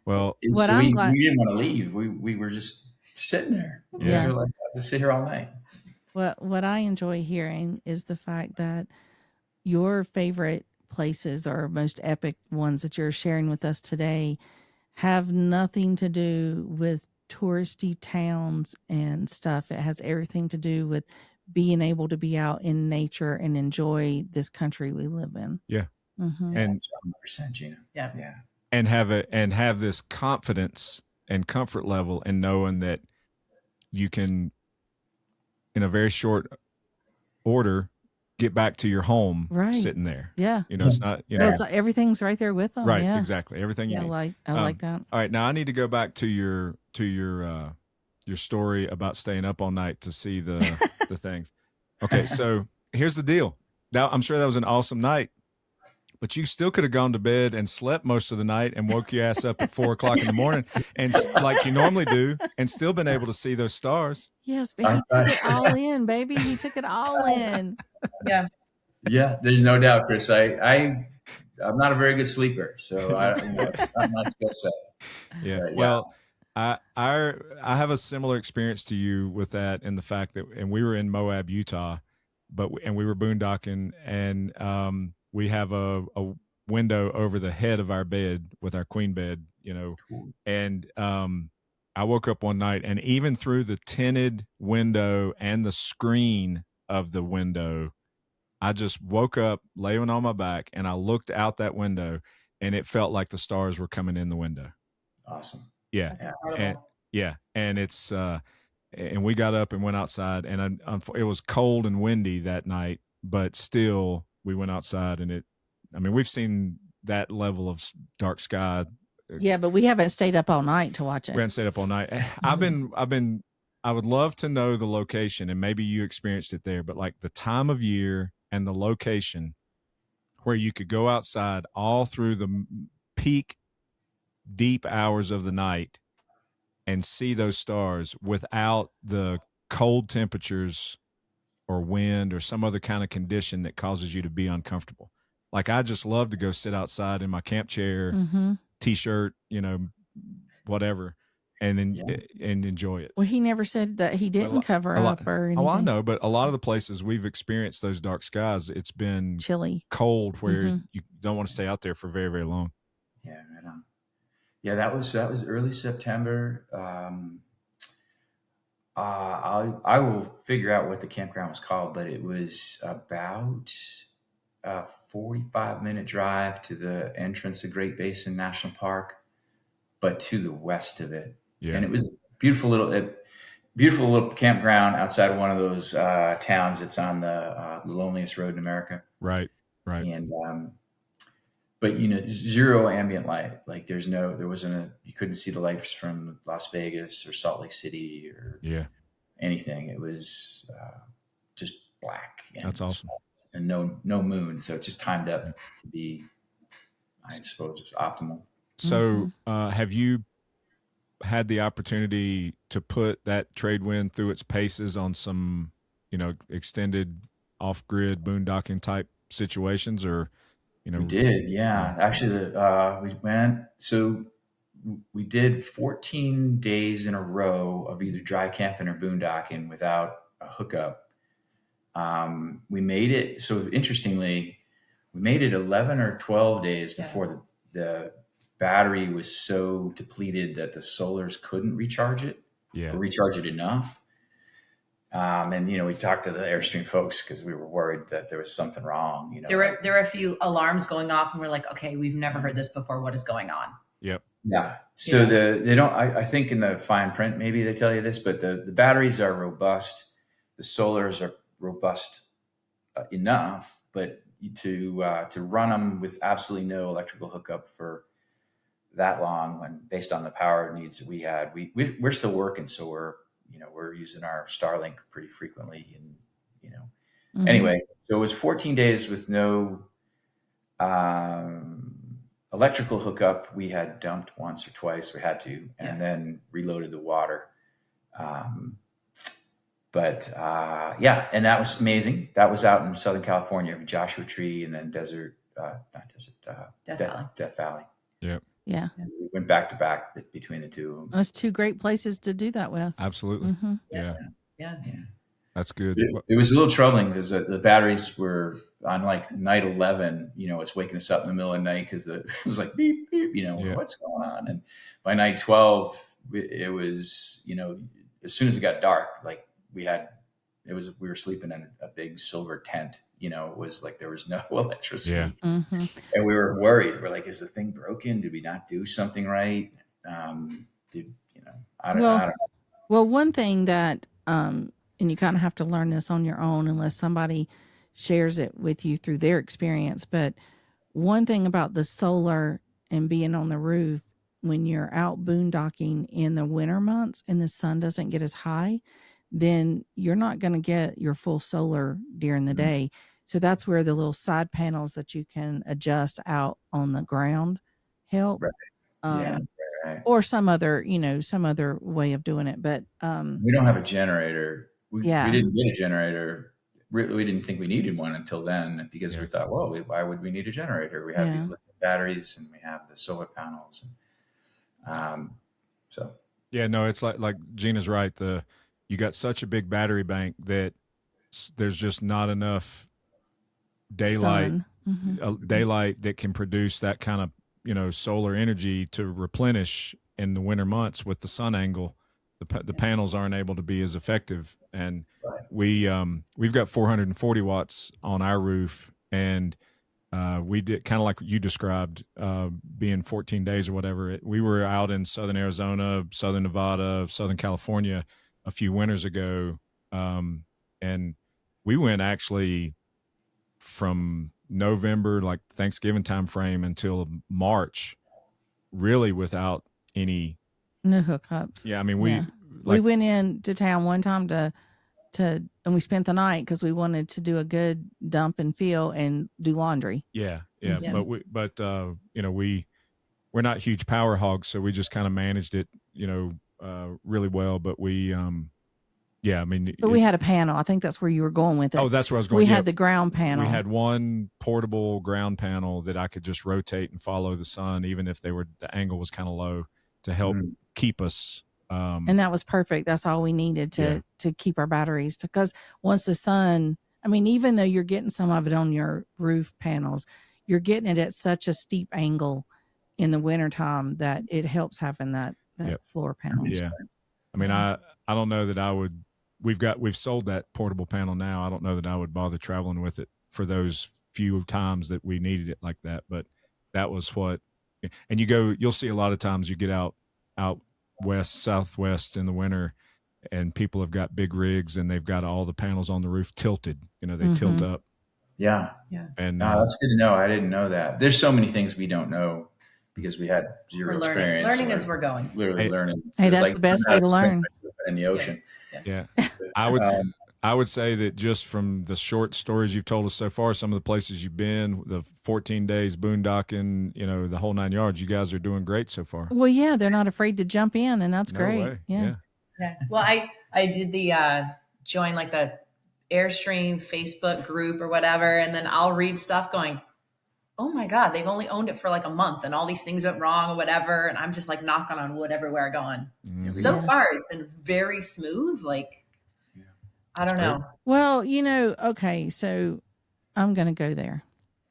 Well, What so I'm we glad- didn't want to leave. We were just sitting there. Yeah. We were like, just sit here all night. What I enjoy hearing is the fact that your favorite places or most epic ones that you're sharing with us today have nothing to do with touristy towns and stuff. It has everything to do with being able to be out in nature and enjoy this country we live in. Yeah. Mm-hmm. And 100%, Gina. Yeah. and have this confidence and comfort level in knowing that you can, in a very short order, get back to your home sitting there. Yeah. It's not, Well, it's like everything's right there with them. right. Yeah. Exactly. Everything you need. I like that. All right. Now I need to go back to your story about staying up all night to see the things. Okay. So here's the deal. Now I'm sure that was an awesome night, but you still could have gone to bed and slept most of the night and woke your ass up at 4 o'clock in the morning and like you normally do, and still been able to see those stars. Yes, but he took it all in, baby. He took it all in. Yeah. Yeah. There's no doubt, Chris. I'm not a very good sleeper, so I'm not upset. Yeah. Well, I have a similar experience to you with that, in the fact that, and we were in Moab, Utah, and we were boondocking, and we have a window over the head of our bed with our queen bed, and I woke up one night, and even through the tinted window and the screen of the window, I just woke up laying on my back, and I looked out that window, and it felt like the stars were coming in the window. Awesome. Yeah. And it's, and we got up and went outside, and it was cold and windy that night, but still we went outside, and we've seen that level of dark sky. Yeah, but we haven't stayed up all night to watch it. We haven't stayed up all night. I would love to know the location, and maybe you experienced it there, but like the time of year and the location where you could go outside all through the peak deep hours of the night and see those stars without the cold temperatures or wind or some other kind of condition that causes you to be uncomfortable. Like, I just love to go sit outside in my camp chair, t-shirt, whatever, and then and enjoy it. Well, he never said that he didn't cover up or anything. Oh, I know, but a lot of the places we've experienced those dark skies, it's been chilly, cold, where you don't want to stay out there for very, very long. Yeah, right on. Yeah, that was early September. I will figure out what the campground was called, but it was about a 45-minute drive to the entrance of Great Basin National Park, but to the west of it. Yeah. And it was a beautiful little campground outside of one of those towns that's on the loneliest road in America. Right. And but zero ambient light. Like you couldn't see the lights from Las Vegas or Salt Lake City or anything. It was just black. That's awesome. And no moon, so it just timed up to be, I suppose, optimal. So have you had the opportunity to put that trade wind through its paces on some, extended off-grid boondocking type situations, or, We did, yeah. Actually, we did 14 days in a row of either dry camping or boondocking without a hookup. We made it, so interestingly, we made it 11 or 12 days before the battery was so depleted that the solars couldn't recharge it or recharge it enough. And we talked to the Airstream folks because we were worried that there was something wrong. There were a few alarms going off, and we're like, okay, we've never heard this before. What is going on? Yep. Yeah. So they don't. I think in the fine print maybe they tell you this, but the batteries are robust. The solars are robust enough, but to run them with absolutely no electrical hookup for that long, when based on the power needs that we had, we're still working, so we're using our Starlink pretty frequently, and anyway, so it was 14 days with no electrical hookup. We had dumped once or twice, we had to, and then reloaded the water. But and that was amazing. That was out in Southern California, Joshua Tree, and then Death Valley. Yep. Yeah. And we went back to back between the two of them. That's two great places to do that with. Absolutely. Yeah. That's good. It was a little troubling because the batteries were on like night 11, it's waking us up in the middle of the night because it was like beep, beep, what's going on? And by night 12, it was, as soon as it got dark, like we were sleeping in a big silver tent. It was like there was no electricity. Yeah. And we were worried. We're like, is the thing broken? Did we not do something right? I don't know. Well, one thing that, and you kind of have to learn this on your own unless somebody shares it with you through their experience. But one thing about the solar and being on the roof, when you're out boondocking in the winter months and the sun doesn't get as high, then you're not going to get your full solar during the day. So that's where the little side panels that you can adjust out on the ground help. Right. Or some other way of doing it. But we don't have a generator. We didn't get a generator. We didn't think we needed one until then, because we thought, well, why would we need a generator? We have these lithium batteries and we have the solar panels. And, it's like Gina's right. You got such a big battery bank that there's just not enough daylight that can produce that kind of solar energy to replenish in the winter months. With the sun angle, the panels aren't able to be as effective. And we've got 440 watts on our roof, and we did kind of like you described, being 14 days or whatever. We were out in southern Arizona, southern Nevada, southern California a few winters ago, and we went actually from November, like Thanksgiving time frame, until March, really without any hookups. Yeah, I mean we went into town one time to and we spent the night because we wanted to do a good dump and fill and do laundry. Yeah. But we're not huge power hogs, so we just kind of managed it, really well. But we but we had a panel. I think that's where you were going with it. Oh, that's where I was going. We had the ground panel. We had one portable ground panel that I could just rotate and follow the sun, even if the angle was kind of low, to help keep us. And that was perfect. That's all we needed to keep our batteries. Because once the sun, even though you're getting some of it on your roof panels, you're getting it at such a steep angle in the wintertime that it helps having that floor panel. Yeah. I don't know that I would. We've sold that portable panel now. I don't know that I would bother traveling with it for those few times that we needed it like that. But that was what, and you'll see a lot of times you get out west, southwest in the winter, and people have got big rigs and they've got all the panels on the roof tilted. They tilt up. Yeah. And that's good to know. I didn't know that. There's so many things we don't know because we had zero experience. Learning as we're going. Literally learning. Hey, that's the best way to learn. In the ocean. Yeah. I would say that just from the short stories you've told us so far, some of the places you've been, the 14 days boondocking, the whole 9 yards, you guys are doing great so far. Well, yeah, they're not afraid to jump in, and that's No great. way. Yeah. Well, I did the join like the Airstream Facebook group or whatever, and then I'll read stuff going, oh my God, they've only owned it for like a month and all these things went wrong or whatever. And I'm just like knocking on wood everywhere going. Mm-hmm. So far, it's been very smooth. Like, I don't know. Well, okay, so I'm going to go there.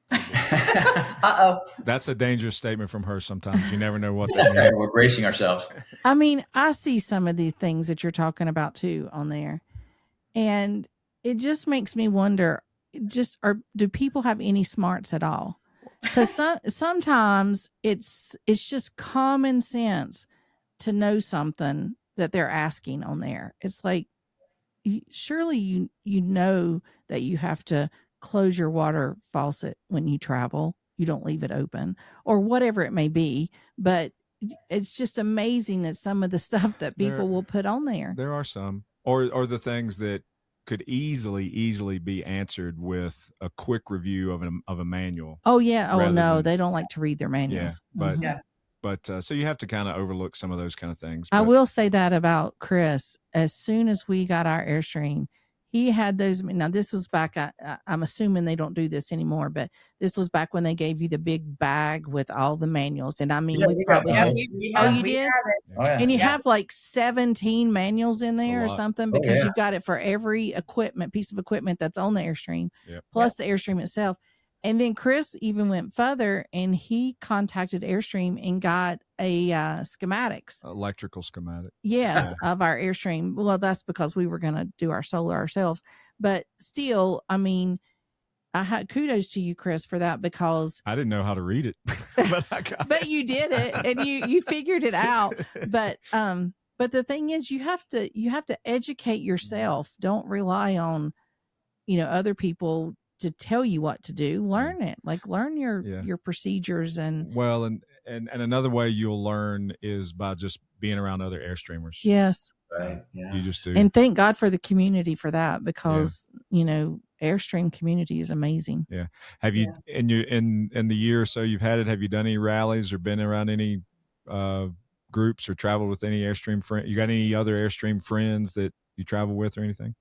Uh-oh. That's a dangerous statement from her sometimes. You never know what that means. We're bracing ourselves. I mean, I see some of the things that you're talking about too on there. And it just makes me wonder, do people have any smarts at all? Because sometimes it's just common sense to know something that they're asking on there. It's like, surely you know that you have to close your water faucet when you travel. You don't leave it open or whatever it may be. But it's just amazing that some of the stuff that people will put on there. There are some, or the things that could easily be answered with a quick review of a manual. Oh yeah. Oh no, they don't like to read their manuals. Yeah, but so you have to kind of overlook some of those kind of things. I will say that about Chris. As soon as we got our Airstream, he had those. Now this was back. I'm assuming they don't do this anymore, but this was back when they gave you the big bag with all the manuals. And I mean, we probably had. Oh, you did? Oh, yeah. And you have like 17 manuals in there or something because you've got it for every piece of equipment that's on the Airstream, plus the Airstream itself. And then Chris even went further and he contacted Airstream and got a electrical schematic. Yes, of our Airstream. Well, that's because we were going to do our solar ourselves. But still, I mean, I had kudos to you, Chris, for that because I didn't know how to read it, but you did it and you figured it out. But the thing is, you have to educate yourself. Don't rely on, other people to tell you what to do. Learn it. Like learn your procedures and another way you'll learn is by just being around other Airstreamers. Yes. Right. Yeah. You just do. And thank God for the community for that because, Airstream community is amazing. Yeah. Have you in the year or so you've had it, have you done any rallies or been around any groups or traveled with any Airstream friends? You got any other Airstream friends that you travel with or anything?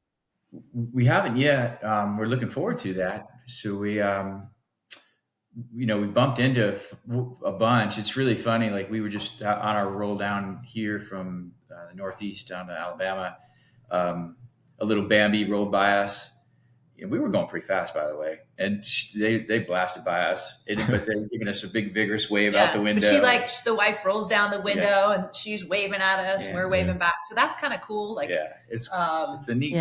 We haven't yet. We're looking forward to that. So we bumped into a bunch. It's really funny. Like we were just on our roll down here from the Northeast down to Alabama. A little Bambi rolled by us. And we were going pretty fast, by the way. And they blasted by us. But they're giving us a big, vigorous wave out the window. But the wife rolls down the window and she's waving at us and we're waving back. So that's kind of cool. Like, it's a neat.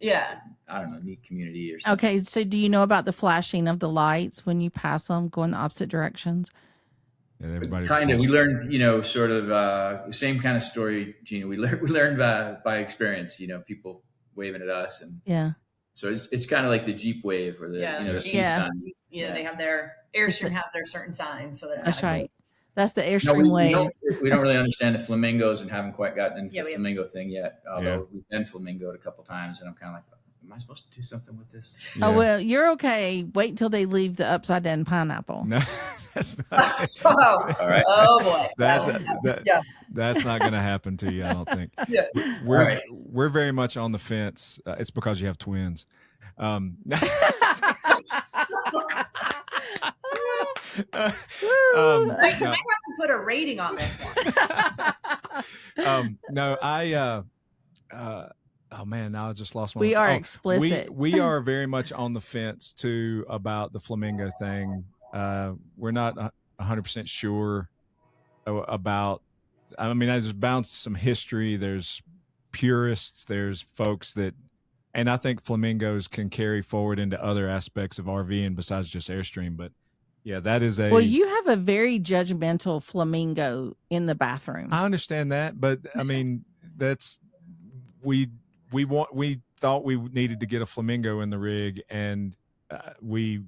Yeah. I don't know, neat community or something. Okay, so do you know about the flashing of the lights when you pass them going the opposite directions? Yeah, everybody kind of. We learned, sort of same kind of story, Gina. We learned by experience. People waving at us, and so it's kind of like the Jeep wave or the the peace sign. Yeah, they have their Airstream have their certain signs, so that's right. Cool. That's the Airstream wave. We don't really understand the flamingos and haven't quite gotten into the flamingo thing yet. Although we've been flamingoed a couple times, and I'm kind of like, am I supposed to do something with this? Yeah. Oh, well, you're okay. Wait until they leave the upside down pineapple. No, that's not. All right. Oh boy. That's not going to happen to you, I don't think. We're very much on the fence. It's because you have twins. I might have to put a rating on this one. No, oh man, now I just lost my. We are explicit. We are very much on the fence too about the flamingo thing. We're not 100% sure about. I mean, I just bounced some history. There's purists. There's folks that, and I think flamingos can carry forward into other aspects of RVing besides just Airstream. But yeah, that is a. Well, you have a very judgmental flamingo in the bathroom. I understand that, but I mean, that's we thought we needed to get a flamingo in the rig, and we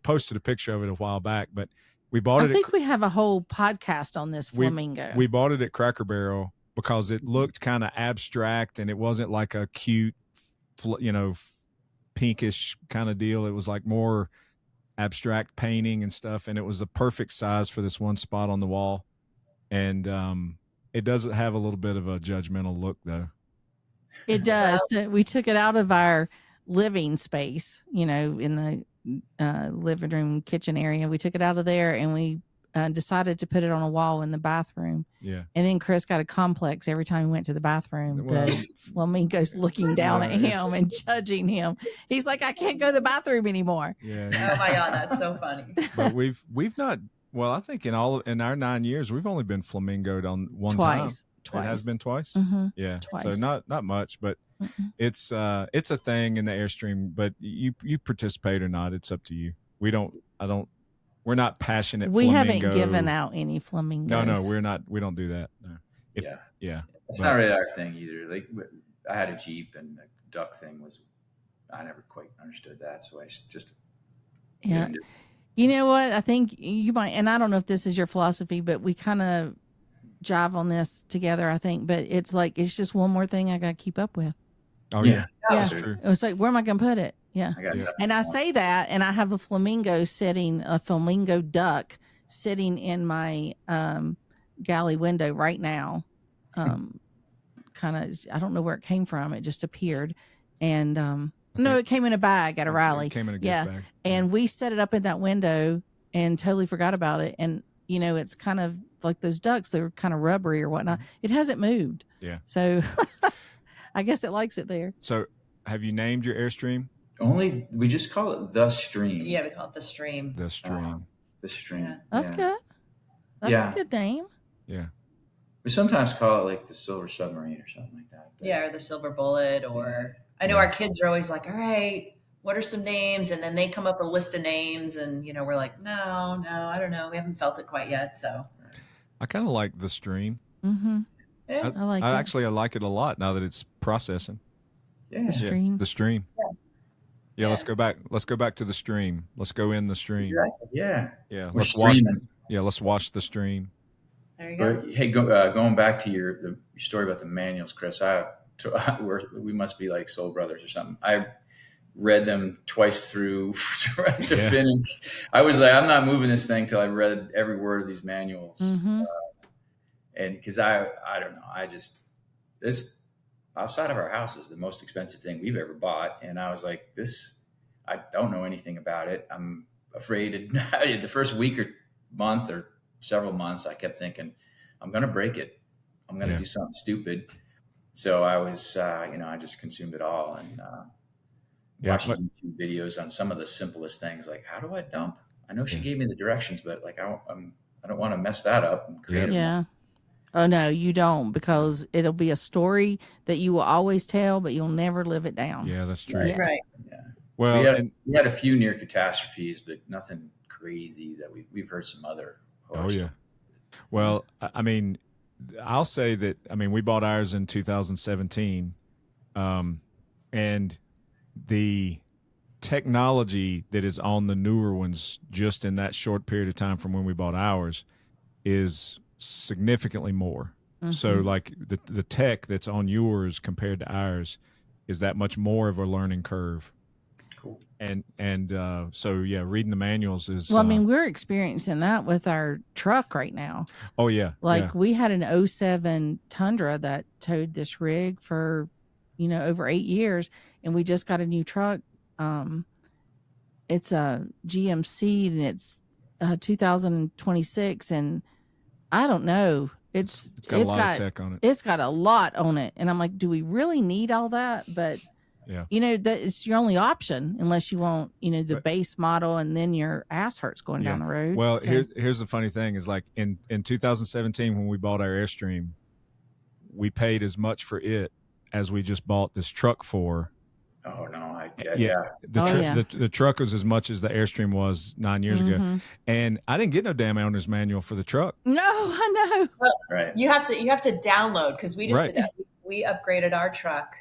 posted a picture of it a while back, but we bought it. I think we have a whole podcast on this flamingo. We bought it at Cracker Barrel because it looked kind of abstract and it wasn't like a cute pinkish kind of deal. It was like more abstract painting and stuff, and it was the perfect size for this one spot on the wall. And it doesn't have a little bit of a judgmental look though. It does. We took it out of our living space, in the living room, kitchen area. We took it out of there and we decided to put it on a wall in the bathroom. Yeah. And then Chris got a complex every time he went to the bathroom. Well, the flamingo's looking down at him and judging him. He's like, I can't go to the bathroom anymore. Yeah. Oh my God, that's so funny. But we've not. Well, I think in our 9 years, we've only been flamingoed on one Twice. time. It has been twice. Mm-hmm. Yeah. Twice. So not much, but it's a thing in the Airstream. But you participate or not, it's up to you. We're not passionate. We flamingo. haven't given out any flamingos. No, we're not. We don't do that. No. It's not really our thing either. Like I had a Jeep, and the duck thing I never quite understood that. So I just You know what? I think you might, and I don't know if this is your philosophy, but we kind of jive on this together, I think. But it's like, it's just one more thing I got to keep up with. Oh, yeah. Yeah. That's true. It's like, where am I going to put it? Yeah. And I say that, and I have a flamingo duck sitting in my galley window right now. Kind of, I don't know where it came from. It just appeared. And, no, it came in a bag at a rally. It came in a gift bag. And we set it up in that window and totally forgot about it. And, it's kind of like those ducks. They're kind of rubbery or whatnot. It hasn't moved. Yeah. So I guess it likes it there. So have you named your Airstream? We just call it the Stream. Yeah, we call it the Stream. The Stream. The Stream. Yeah. That's good. That's a good name. Yeah. We sometimes call it like the Silver Submarine or something like that. Yeah, or the Silver Bullet, or I know our kids are always like, all right, what are some names? And then they come up with a list of names, and we're like, no, I don't know. We haven't felt it quite yet. So I kind of like the Stream. Mm-hmm. Yeah. I like it. Actually, I like it a lot now that it's processing. Yeah. The Stream. Yeah, the Stream. Yeah, let's go back. Let's go back to the Stream. Let's go in the Stream. Yeah. Yeah. We're Let's watch. streaming. Yeah, let's watch the Stream. There you go. But, hey, going back to your story about the manuals, Chris, we must be like soul brothers or something. I read them twice through to finish. I was like, I'm not moving this thing till I read every word of these manuals. Mm-hmm. And because I don't know, this outside of our house is the most expensive thing we've ever bought. And I was like, I don't know anything about it. I'm afraid the first week or month or several months, I kept thinking, I'm going to break it. I'm going to do something stupid. So I was, I just consumed it all and watching YouTube videos on some of the simplest things, like how do I dump? I know she gave me the directions, but like I don't want to mess that up and create. Yeah. Oh no, you don't, because it'll be a story that you will always tell, but you'll never live it down. Yeah, that's true. Yes. Right. Yeah. Well, we had a few near catastrophes, but nothing crazy that we've heard some other. Oh yeah. Well, I mean, I'll say that. I mean, we bought ours in 2017, and the technology that is on the newer ones, just in that short period of time from when we bought ours, is significantly more. Mm-hmm. So, like the tech that's on yours compared to ours is that much more of a learning curve. Cool. And so yeah, reading the manuals is. Well, I mean, we're experiencing that with our truck right now. Oh yeah, we had an 07 Tundra that towed this rig for, over 8 years, and we just got a new truck. It's a GMC, and it's 2026, and I don't know. It's got a lot of tech on it. It's got a lot on it, and I'm like, do we really need all that? But yeah, that is your only option unless you want, the base model, and then your ass hurts going down the road. Well, here's the funny thing is, like in 2017 when we bought our Airstream, we paid as much for it as we just bought this truck for. Oh no, the truck was as much as the Airstream was 9 years ago, and I didn't get no damn owner's manual for the truck. No, I know. Right. You have to download, because we just did that. We upgraded our truck.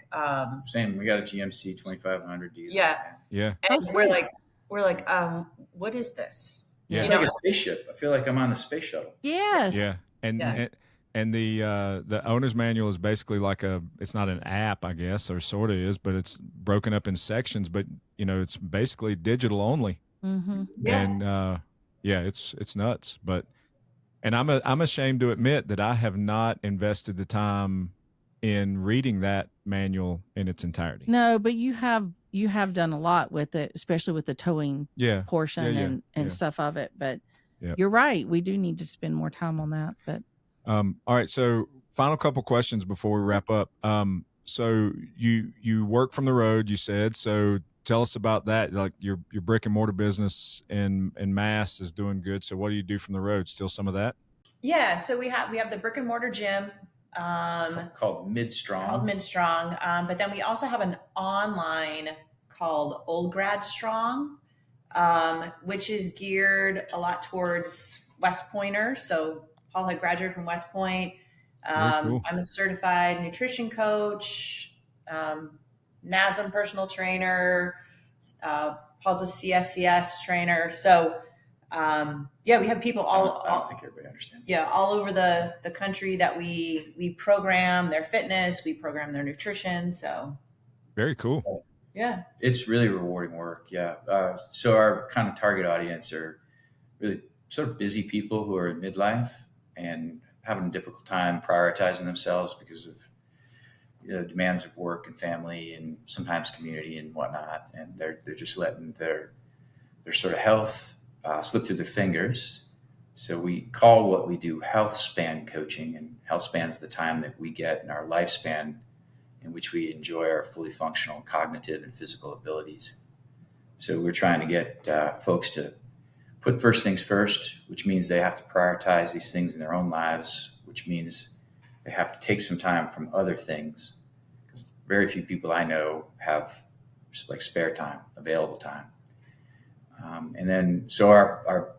Same. We got a GMC 2500 diesel. Yeah. Yeah. And we're like, what is this? Yeah. It's like a spaceship. I feel like I'm on the space shuttle. Yes. Yeah. And And the owner's manual is basically like it's not an app, I guess, or sort of is, but it's broken up in sections. But it's basically digital only. Mm-hmm. Yeah. And it's nuts. But I'm ashamed to admit that I have not invested the time in reading that manual in its entirety. No, but you have done a lot with it, especially with the towing portion and stuff of it. But you're right, we do need to spend more time on that. But all right, so final couple questions before we wrap up. So you work from the road, you said. So tell us about that. Like your brick and mortar business in Mass is doing good. So what do you do from the road? Still some of that? Yeah. So we have the brick and mortar gym called MidStrong. But then we also have an online called Old Grad Strong, which is geared a lot towards West Pointers. So Paul had graduated from West Point. Cool. I'm a certified nutrition coach, NASM personal trainer, Paul's a CSCS trainer. So we have people I don't think everybody understands. Yeah, all over the country that we program their fitness, we program their nutrition. So very cool. Yeah, it's really rewarding work. Yeah. So our kind of target audience are really sort of busy people who are in midlife and having a difficult time prioritizing themselves because of demands of work and family and sometimes community and whatnot. And they're just letting their sort of health slip through their fingers. So we call what we do health span coaching, and health span is the time that we get in our lifespan in which we enjoy our fully functional cognitive and physical abilities. So we're trying to get folks to put first things first, which means they have to prioritize these things in their own lives, which means they have to take some time from other things. Because very few people I know have like spare time, available time. And then, so our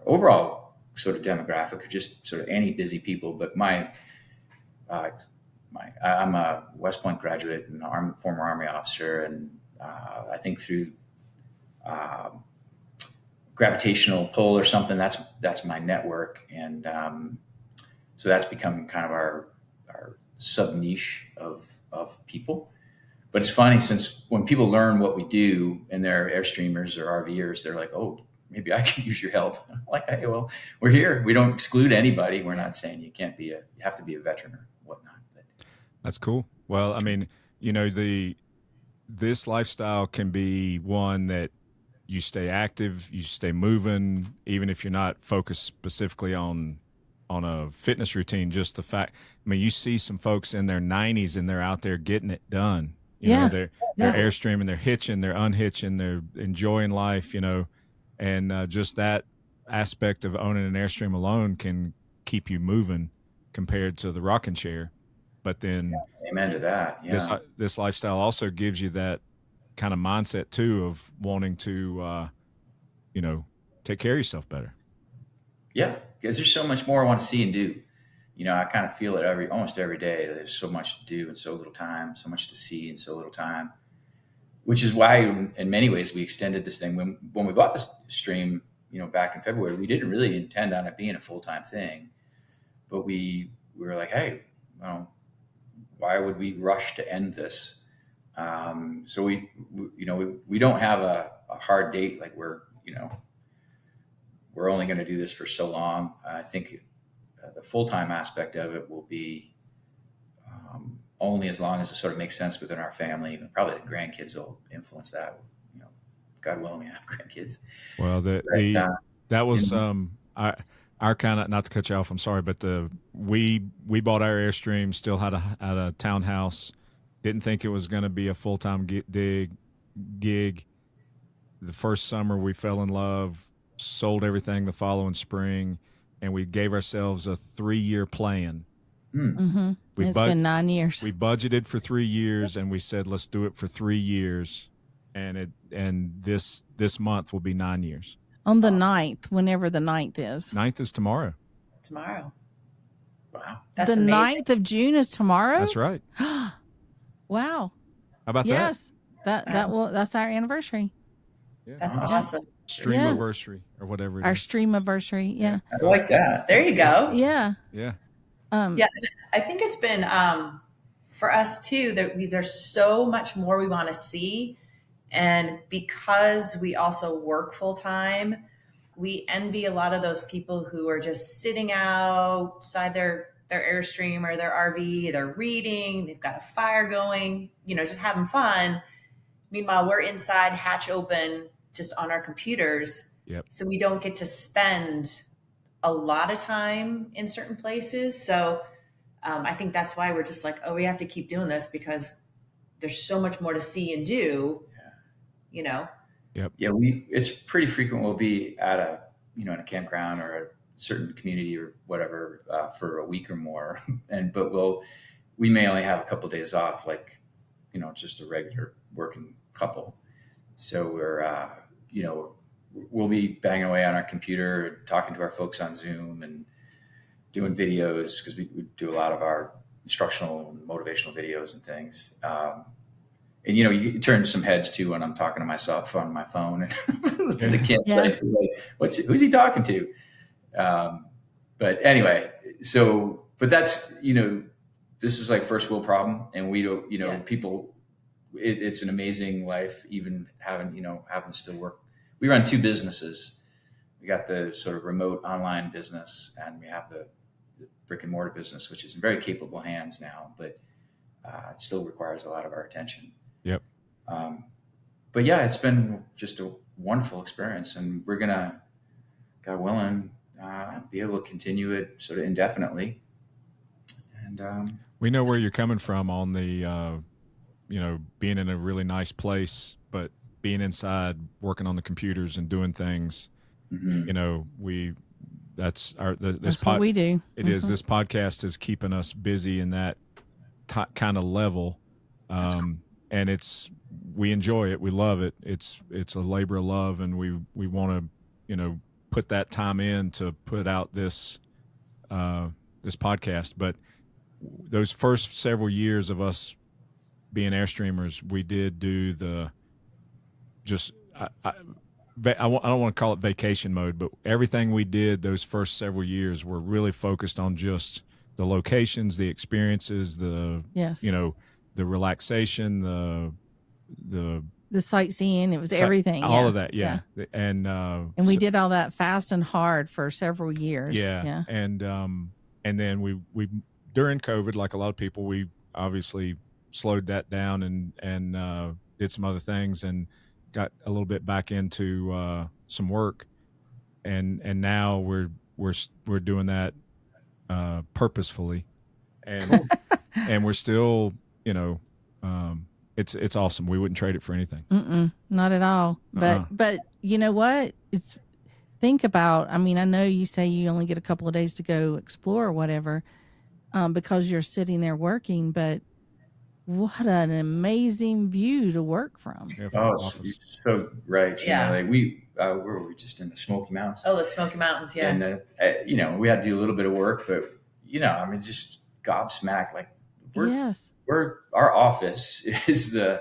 overall sort of demographic are just sort of any busy people. But I'm a West Point graduate and former Army officer, and I think through gravitational pull or something, that's my network, and so that's become kind of our sub niche of people. But it's funny, since when people learn what we do and they're Airstreamers or RVers, they're like, oh, maybe I can use your help. I'm like, hey, well, we're here. We don't exclude anybody. We're not saying you have to be a veteran or whatnot. But that's cool. Well, I mean, this lifestyle can be one that you stay active, you stay moving, even if you're not focused specifically on a fitness routine. Just the fact, I mean, you see some folks in their 90s and they're out there getting it done. They're Airstreaming, they're hitching, they're unhitching, they're enjoying life, and just that aspect of owning an Airstream alone can keep you moving compared to the rocking chair. But then, amen to that. Yeah. This lifestyle also gives you that kind of mindset too of wanting to, take care of yourself better. Yeah, because there's so much more I want to see and do. I kind of feel it almost every day. There's so much to do and so little time, so much to see and so little time, which is why in many ways we extended this thing. When we bought this stream, back in February, we didn't really intend on it being a full-time thing, but we were like, hey, why would we rush to end this? So we don't have a hard date. Like we're only going to do this for so long. I think the full-time aspect of it will be only as long as it sort of makes sense within our family. And probably the grandkids will influence that. God willing, we have grandkids. Well, that was our kind of, not to cut you off, I'm sorry, but we bought our Airstream, still had a townhouse. Didn't think it was going to be a full-time gig. The first summer we fell in love, sold everything the following spring, and we gave ourselves a 3-year plan. Mm-hmm. It's been 9 years. We budgeted for 3 years, and we said, let's do it for 3 years. And this month will be 9 years. On the 9th, whenever the 9th is. 9th is tomorrow. Tomorrow. Wow. That's the amazing. 9th of June is tomorrow? That's right. Wow. How about yes, that's our anniversary. that? That's awesome. Streamiversary or whatever it Our is. Streamiversary, yeah. I like that. There you go. Yeah. Yeah. Yeah, I think it's been for us too that there's so much more we want to see, and because we also work full time, we envy a lot of those people who are just sitting outside their Airstream or their RV. They're reading, they've got a fire going, just having fun. Meanwhile, we're inside, hatch open, just on our computers. Yep. So we don't get to spend a lot of time in certain places. So I think that's why we're just like, oh, we have to keep doing this because there's so much more to see and do, Yep. Yeah, it's pretty frequent. We'll be at in a campground or a certain community or whatever for a week or more, but we may only have a couple of days off, like just a regular working couple. So we'll be banging away on our computer, talking to our folks on Zoom and doing videos because we do a lot of our instructional and motivational videos and things. And you turn some heads too when I'm talking to myself on my phone and the campsite. Like, who's he talking to? But anyway, but that's this is like first world problem, and we don't people. It's an amazing life, even having to still work. We run two businesses. We got the sort of remote online business, and we have the brick and mortar business, which is in very capable hands now, but it still requires a lot of our attention. Yep. But yeah, it's been just a wonderful experience, and we're gonna, God willing, be able to continue it sort of indefinitely. And we know where you're coming from on the, being in a really nice place, but being inside, working on the computers and doing things. Mm-hmm. That's what we do. It is. This podcast is keeping us busy in that kind of level. Cool. And we enjoy it. We love it. It's a labor of love, and we want to, put that time in to put out this podcast. But those first several years of us being Airstreamers, we did do I don't want to call it vacation mode, but everything we did those first several years were really focused on just the locations, the experiences, the relaxation, the sightseeing. It was everything. All of that. Yeah. And we did all that fast and hard for several years. Yeah. And then we during COVID, like a lot of people, we obviously slowed that down and did some other things and got a little bit back into some work. And now we're doing that purposefully. And and we're still, it's awesome. We wouldn't trade it for anything. Not at all. But you know what? Think about, I know you say you only get a couple of days to go explore or whatever, because you're sitting there working, but what an amazing view to work from. Oh, so right. Yeah. Like where were we, just in the Smoky Mountains? Oh, the Smoky Mountains. Yeah. And, we had to do a little bit of work, but, just gobsmacked. Like our office is I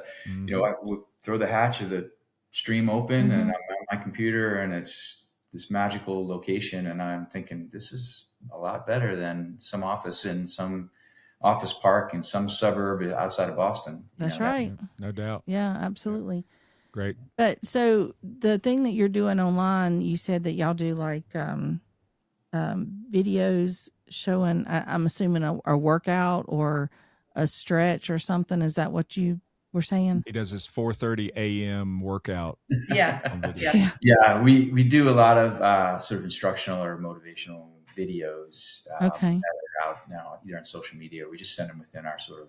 would throw the hatch of the stream open and I'm on my computer and it's this magical location. And I'm thinking, this is a lot better than some office in some office park in some suburb outside of Boston. That's right. No doubt. Yeah, absolutely. Great. But so the thing that you're doing online, you said that y'all do like videos showing, I'm assuming a workout or a stretch or something. Is that what you were saying? He does his 4:30 a.m. workout. Yeah. Yeah. We do a lot of sort of instructional or motivational videos that are out now, either on social media. We just send them within our sort of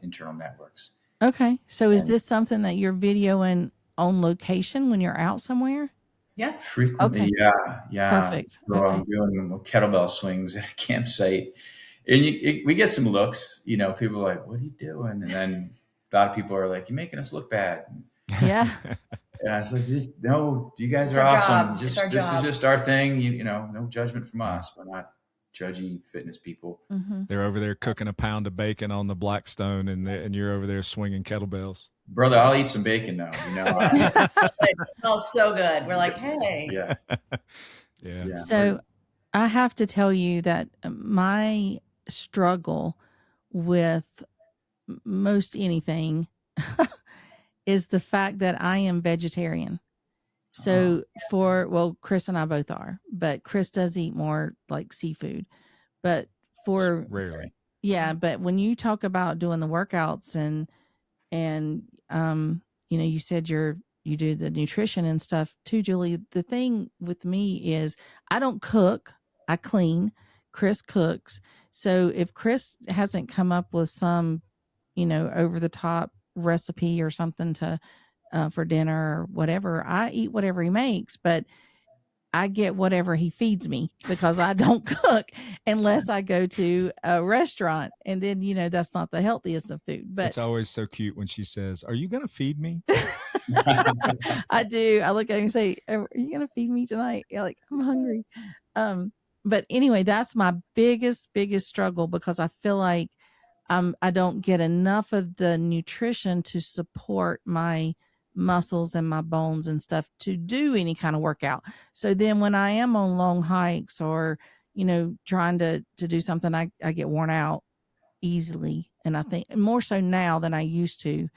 internal networks. Okay. So is this something that you're videoing on location when you're out somewhere? Yeah. Frequently. Okay. Yeah. Perfect. So I'm doing kettlebell swings at a campsite. And we get some looks, people are like, what are you doing? And then a lot of people are like, you're making us look bad. Yeah. And I was like, no, you guys It's are our awesome. job. This job. is just our thing. No judgment from us. We're not judgy fitness people. Mm-hmm. They're over there cooking a pound of bacon on the Blackstone and you're over there swinging kettlebells. Brother, I'll eat some bacon now. It smells so good. We're like, hey. Yeah. Yeah. So I have to tell you that my struggle with most anything is the fact that I am vegetarian. So Chris and I both are, but Chris does eat more like seafood, but Rarely. yeah. But when you talk about doing the workouts and, you said you do the nutrition and stuff too, Julie. The thing with me is I don't cook, I clean. Chris cooks. So if Chris hasn't come up with some, over the top recipe or something for dinner or whatever, I eat whatever he makes, but I get whatever he feeds me because I don't cook unless I go to a restaurant. And then, that's not the healthiest of food. But it's always so cute when she says, "Are you going to feed me?" I do. I look at him and say, "Are you going to feed me tonight?" Yeah, like, I'm hungry. But anyway, that's my biggest struggle because I feel like I don't get enough of the nutrition to support my muscles and my bones and stuff to do any kind of workout. So then when I am on long hikes or, trying to do something, I get worn out easily. And I think more so now than I used to.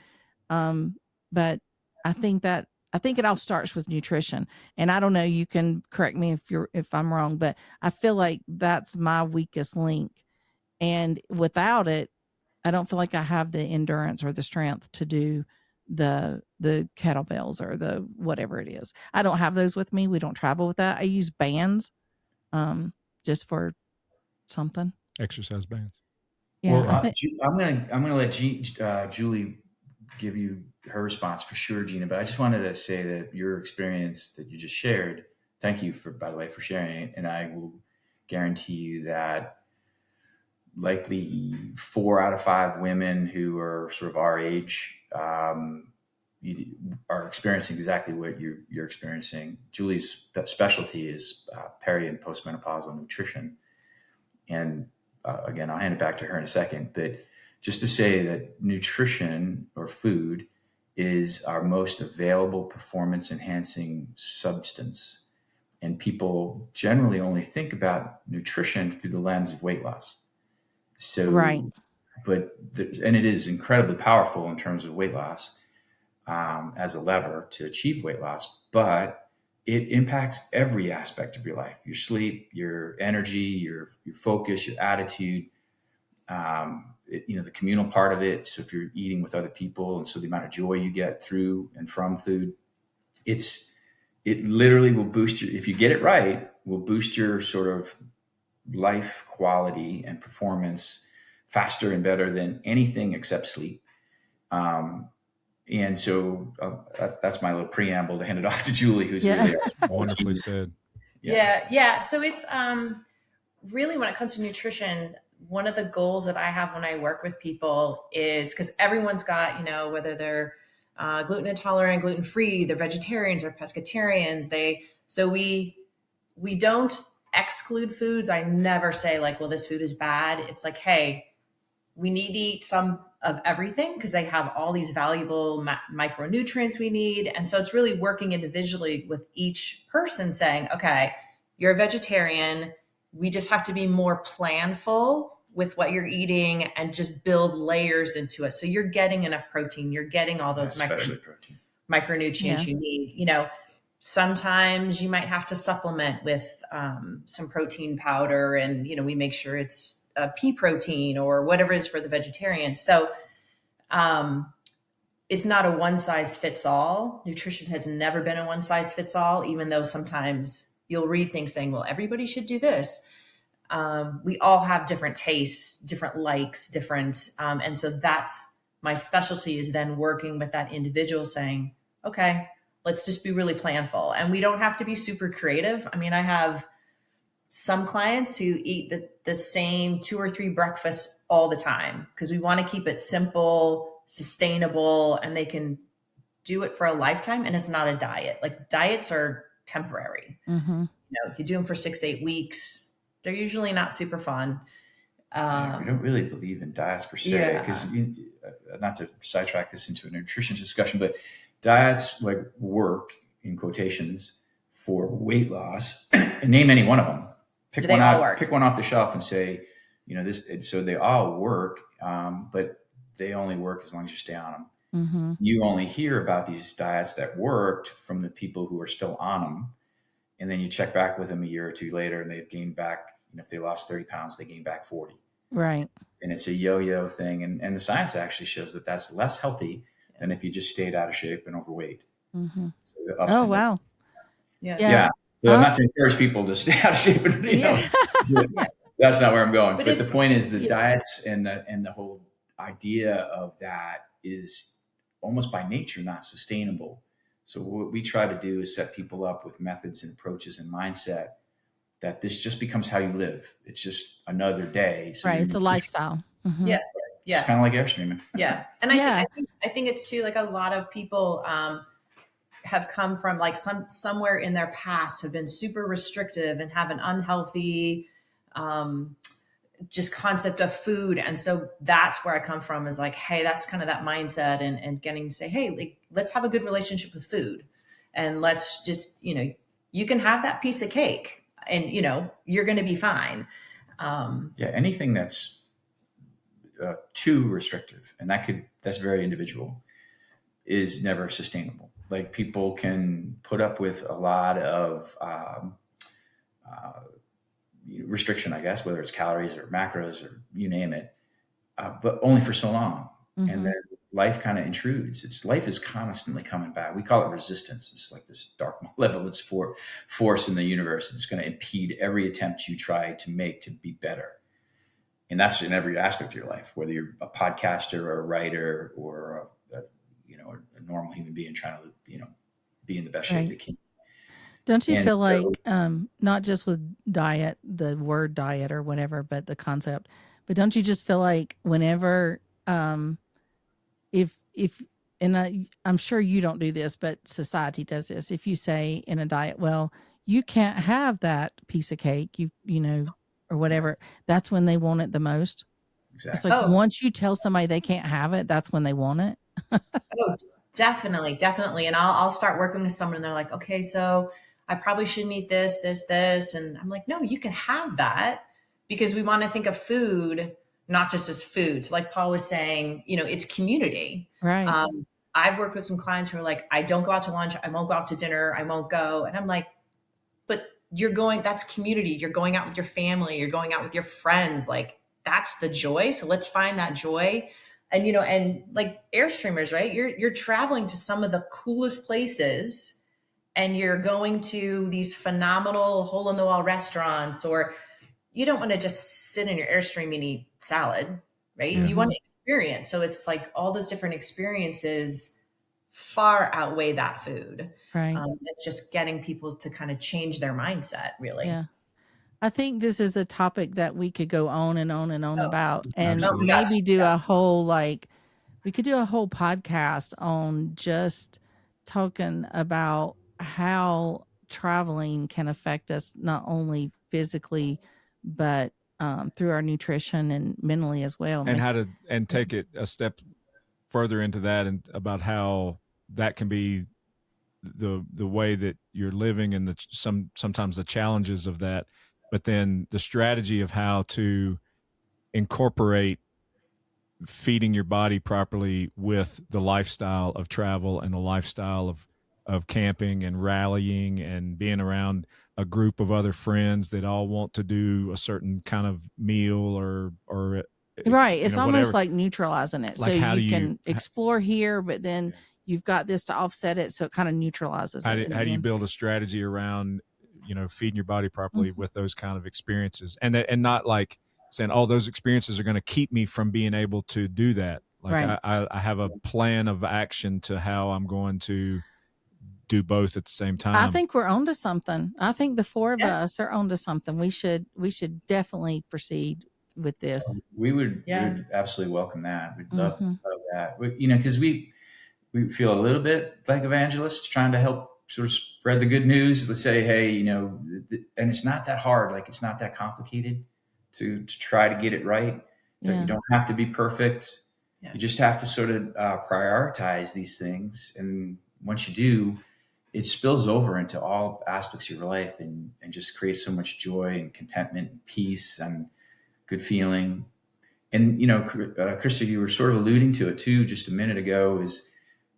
But I think it all starts with nutrition. And I don't know, you can correct me if I'm wrong, but I feel like that's my weakest link. And without it, I don't feel like I have the endurance or the strength to do the kettlebells or the whatever it is. I don't have those with me. We don't travel with that. I use bands just for something. Exercise bands. Yeah. Well, I'm gonna let Julie give you her response for sure, Gina. But I just wanted to say that your experience that you just shared, thank you by the way, for sharing it. And I will guarantee you that likely 4 out of 5 women who are sort of our age are experiencing exactly what you're experiencing. Julie's specialty is peri and postmenopausal nutrition. And again, I'll hand it back to her in a second, but just to say that nutrition or food is our most available performance enhancing substance. And people generally only think about nutrition through the lens of weight loss. So, right. And it is incredibly powerful in terms of weight loss as a lever to achieve weight loss, but it impacts every aspect of your life, your sleep, your energy, your focus, your attitude, the communal part of it. So if you're eating with other people, and so the amount of joy you get through and from food, it literally will boost if you get it right, will boost your sort of life quality and performance faster and better than anything except sleep. And so that's my little preamble to hand it off to Julie, who's really wonderfully said. Yeah. So it's really, when it comes to nutrition, one of the goals that I have when I work with people is, because everyone's got, whether they're gluten intolerant, gluten free, they're vegetarians or pescatarians. So we don't exclude foods. I never say like, well, this food is bad. It's like, hey, we need to eat some of everything because they have all these valuable micronutrients we need. And so it's really working individually with each person saying, okay, you're a vegetarian. We just have to be more planful with what you're eating and just build layers into it. So you're getting enough protein. You're getting all those micronutrients you need. Sometimes you might have to supplement with some protein powder, and we make sure it's pea protein or whatever it is for the vegetarian. So it's not a one size fits all. Nutrition has never been a one size fits all, even though sometimes you'll read things saying, well, everybody should do this. We all have different tastes, different likes, different. And so that's my specialty, is then working with that individual saying, okay, let's just be really planful. And we don't have to be super creative. I mean, I have some clients who eat the same 2 or 3 breakfasts all the time because we want to keep it simple, sustainable, and they can do it for a lifetime. And it's not a diet. Like, diets are temporary. Mm-hmm. You do them for 6-8 weeks. They're usually not super fun. We don't really believe in diets per se, because not to sidetrack this into a nutrition discussion, but diets like work in quotations for weight loss, and name any one of them. Pick one off the shelf and say, So they all work, but they only work as long as you stay on them. Mm-hmm. You only hear about these diets that worked from the people who are still on them. And then you check back with them a year or two later and they've gained back, if they lost 30 pounds, they gain back 40. Right. And it's a yo-yo thing. And the science actually shows that that's less healthy than if you just stayed out of shape and overweight. Mm-hmm. So Oh, wow. Yeah. So I'm not to encourage people to stay out of shape. That's not where I'm going. But the point is the diets and the whole idea of that is almost by nature not sustainable. So what we try to do is set people up with methods and approaches and mindset that this just becomes how you live. It's just another day. So right. It's a lifestyle. Mm-hmm. Yeah. Yeah. It's kind of like Airstreaming. Yeah. And I think it's too, like a lot of people have come from like somewhere in their past have been super restrictive and have an unhealthy just concept of food. And so that's where I come from, is like, hey, that's kind of that mindset and getting to say, hey, like, let's have a good relationship with food. And let's just, you can have that piece of cake and, you're going to be fine. Anything that's too restrictive, and that's very individual, is never sustainable. Like people can put up with a lot of restriction, I guess, whether it's calories or macros or you name it, but only for so long. Mm-hmm. And then life kind of intrudes. Life is constantly coming back. We call it resistance. It's like this dark level. It's force in the universe. It's going to impede every attempt you try to make to be better. And that's in every aspect of your life, whether you're a podcaster or a writer or a normal human being trying to, be in the best shape they can. Don't you feel like, not just with diet, the word diet or whatever, but the concept, but don't you just feel like whenever, I'm sure you don't do this, but society does this. If you say in a diet, well, you can't have that piece of cake, or whatever, that's when they want it the most. Exactly. It's like once you tell somebody they can't have it, that's when they want it. Definitely. And I'll start working with someone and they're like, okay, so I probably shouldn't eat this. And I'm like, no, you can have that, because we want to think of food, not just as food. So like Paul was saying, it's community. Right. I've worked with some clients who are like, I don't go out to lunch. I won't go out to dinner. I won't go. And I'm like, but that's community. You're going out with your family. You're going out with your friends. Like that's the joy. So let's find that joy. And, and like Airstreamers, right? You're traveling to some of the coolest places and you're going to these phenomenal hole in the wall restaurants, or you don't want to just sit in your Airstream and eat salad, right? Mm-hmm. You want to experience. So it's like all those different experiences far outweigh that food. Right. It's just getting people to kind of change their mindset, really. Yeah. I think this is a topic that we could go on and on and on about, and maybe do a whole, we could do a whole podcast on just talking about how traveling can affect us, not only physically, but through our nutrition and mentally as well. And how to, and take it a step further into that, and about how that can be the way that you're living, and sometimes the challenges of that, but then the strategy of how to incorporate feeding your body properly with the lifestyle of travel and the lifestyle of camping and rallying and being around a group of other friends that all want to do a certain kind of meal or right. It's almost whatever. Like neutralizing it. Like, so you can explore here, but then you've got this to offset it. So it kind of neutralizes it. How do you build a strategy around, feeding your body properly with those kind of experiences, and not like saying, oh, those experiences are going to keep me from being able to do that. Like right. I have a plan of action to how I'm going to do both at the same time. I think we're onto something. I think the four of us are onto something. We should definitely proceed with this. We would absolutely welcome that. We'd love that. Because we feel a little bit like evangelists trying to help sort of spread the good news. Let's say, hey, and it's not that hard. Like it's not that complicated to try to get it right. You don't have to be perfect. Yeah. You just have to sort of prioritize these things. And once you do, it spills over into all aspects of your life and just creates so much joy and contentment and peace. And good feeling. And, Krista, you were sort of alluding to it too, just a minute ago, is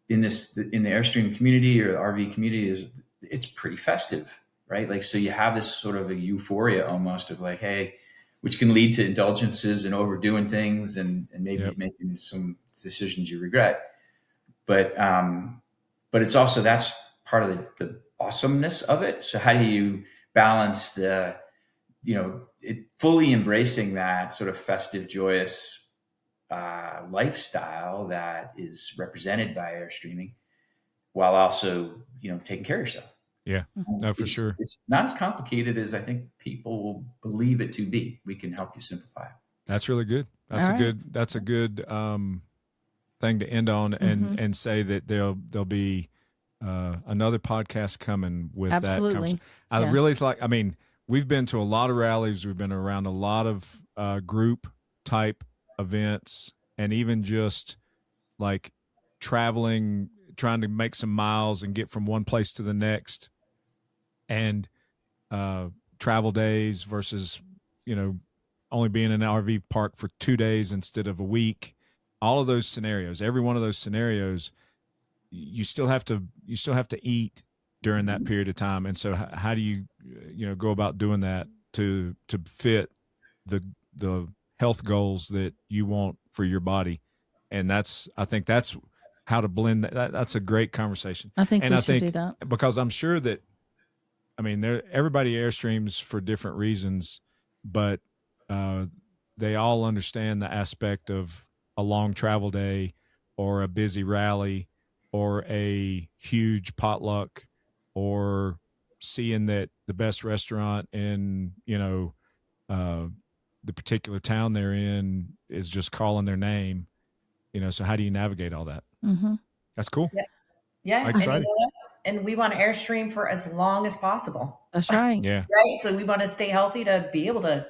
in the Airstream community or the RV community it's pretty festive, right? Like, so you have this sort of a euphoria almost of like, hey, which can lead to indulgences and overdoing things and maybe making some decisions you regret. But it's also, that's part of the awesomeness of it. So how do you balance fully embracing that sort of festive, joyous lifestyle that is represented by Airstreaming, while also, taking care of yourself? Yeah, no, for sure. It's not as complicated as I think people will believe it to be. We can help you simplify it. That's really good. That's a good thing to end on, and say that there'll be another podcast coming with Absolutely. that. I really like. I mean, we've been to a lot of rallies. We've been around a lot of group type events, and even just like traveling, trying to make some miles and get from one place to the next, and travel days versus, only being in an RV park for 2 days instead of a week. All of those scenarios, every one of those scenarios, you still have to eat during that period of time. And so how do you, go about doing that to fit the health goals that you want for your body? And I think that's how to blend that. That's a great conversation. I think we should do that, because I'm sure that, everybody Airstreams for different reasons, but they all understand the aspect of a long travel day or a busy rally or a huge potluck or seeing that the best restaurant in, the particular town they're in is just calling their name, so how do you navigate all that? Mm-hmm. That's cool. Yeah. Exciting. And we want to Airstream for as long as possible. That's right. Yeah. Right. So we want to stay healthy to be able to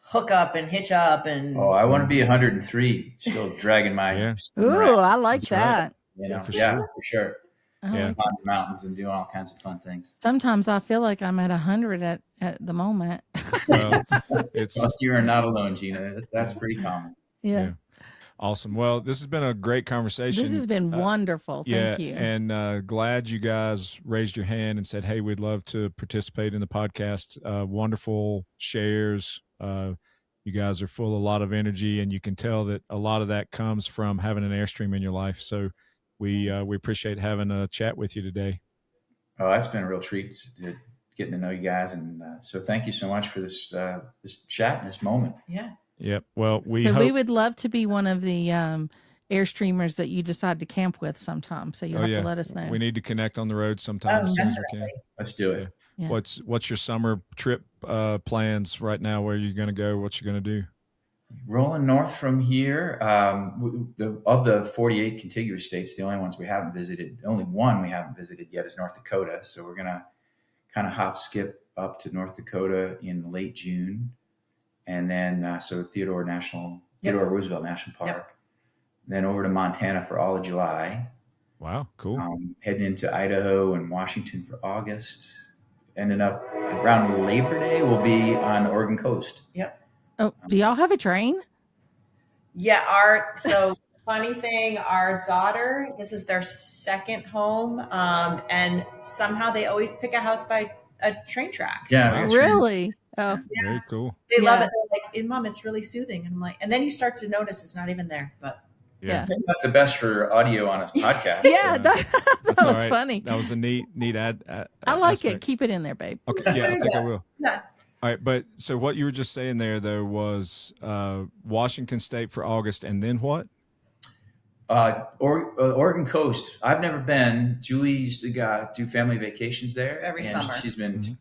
hook up and hitch up. And I want to be 103, still dragging my. Ooh, I like that. Right. For sure. Yeah. On the mountains and doing all kinds of fun things. Sometimes I feel like I'm at 100 at the moment. Well, you are not alone, Gina. That's pretty common. Yeah. Awesome. Well, this has been a great conversation. This has been wonderful. Thank you. And glad you guys raised your hand and said, hey, we'd love to participate in the podcast. Wonderful shares. You guys are full of a lot of energy, and you can tell that a lot of that comes from having an Airstream in your life. So we appreciate having a chat with you today. Oh, that's been a real treat, getting to know you guys. And so thank you so much for this chat and this moment. Yeah. Yep. Well, we would love to be one of the Airstreamers that you decide to camp with sometime. So you'll have to let us know. We need to connect on the road sometime as soon as we can. Let's do it. Yeah. What's your summer trip plans right now? Where are you going to go? What you going to do? Rolling north from here. Of the 48 contiguous states, the only one we haven't visited yet is North Dakota. So we're going to kind of hop skip up to North Dakota in late June. And then, so Theodore Roosevelt National Park. Yep. Then over to Montana for all of July. Wow, cool. Heading into Idaho and Washington for August. Ending up around Labor Day, we'll be on the Oregon coast. Yep. Oh, do y'all have a train? Yeah. Funny thing, our daughter, this is their second home. And somehow they always pick a house by a train track. Yeah. Really? Oh, yeah. Very cool. They love it. They're like, hey, Mom, it's really soothing. And I'm like, and then you start to notice it's not even there, but yeah. Not the best for audio on a podcast. Yeah, that was right. funny. That was a neat ad. I like aspect. it. Keep it in there, babe. Okay. Yeah, I think I will. Yeah. All right. But so what you were just saying there, though, was Washington State for August, and then what? Oregon coast. I've never been. Julie used to do family vacations there every summer. She's been,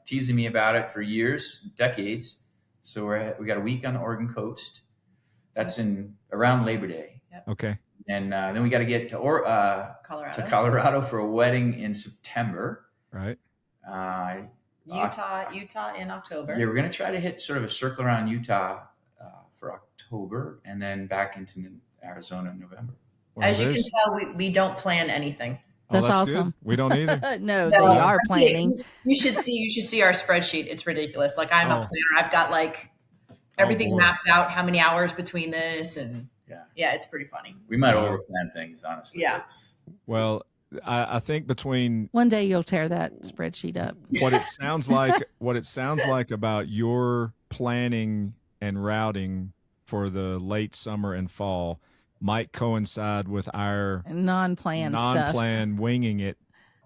teasing me about it for years, decades. So we got a week on the Oregon coast. That's in around Labor Day. Yep. Okay. And then we got to get to Colorado for a wedding in September. Right. Utah in October. Yeah, we're going to try to hit sort of a circle around Utah for October, and then back into Arizona in November. Well, as you can tell, we don't plan anything. That's awesome. Good. We don't either. No, they are planning. You should see our spreadsheet. It's ridiculous. Like I'm a planner. I've got like everything mapped out, how many hours between this, and yeah, it's pretty funny. We might overplan things, honestly. Yeah. Well, I think between one day you'll tear that spreadsheet up. What it sounds like about your planning and routing for the late summer and fall might coincide with our non-planned winging it.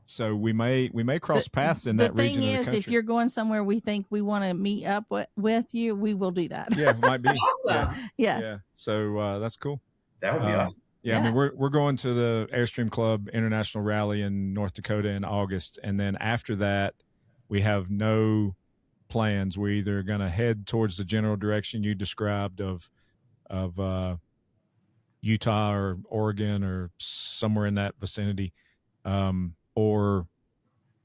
So we may cross paths in that region of the country. The thing is, if you're going somewhere we think we want to meet up with you, we will do that. Yeah, it might be. Awesome. Yeah. So that's cool. That would be awesome. Yeah, I mean, we're going to the Airstream Club International Rally in North Dakota in August, and then after that, we have no plans. We're either going to head towards the general direction you described of Utah or Oregon or somewhere in that vicinity, or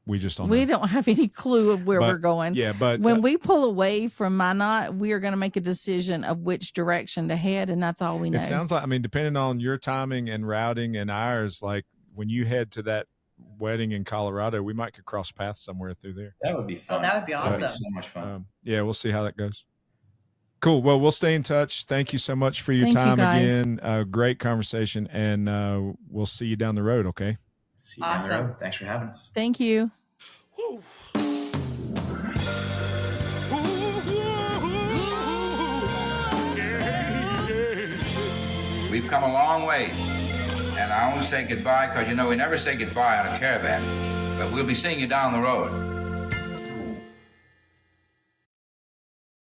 we just don't know. We don't have any clue of where we're going. Yeah, but when we pull away from Minot, we are going to make a decision of which direction to head, and that's all we know. It sounds like, I mean, depending on your timing and routing and ours, like when you head to that wedding in Colorado, we might could cross paths somewhere through there. That would be fun. Oh, that would be awesome. That would be so much fun. Yeah, we'll see how that goes. Cool. Well, we'll stay in touch. Thank you so much for your time again. Great conversation, and we'll see you down the road, okay? See you down the road. Thanks for having us. Thank you. We've come a long way, and I only say goodbye because, we never say goodbye on a caravan, but we'll be seeing you down the road.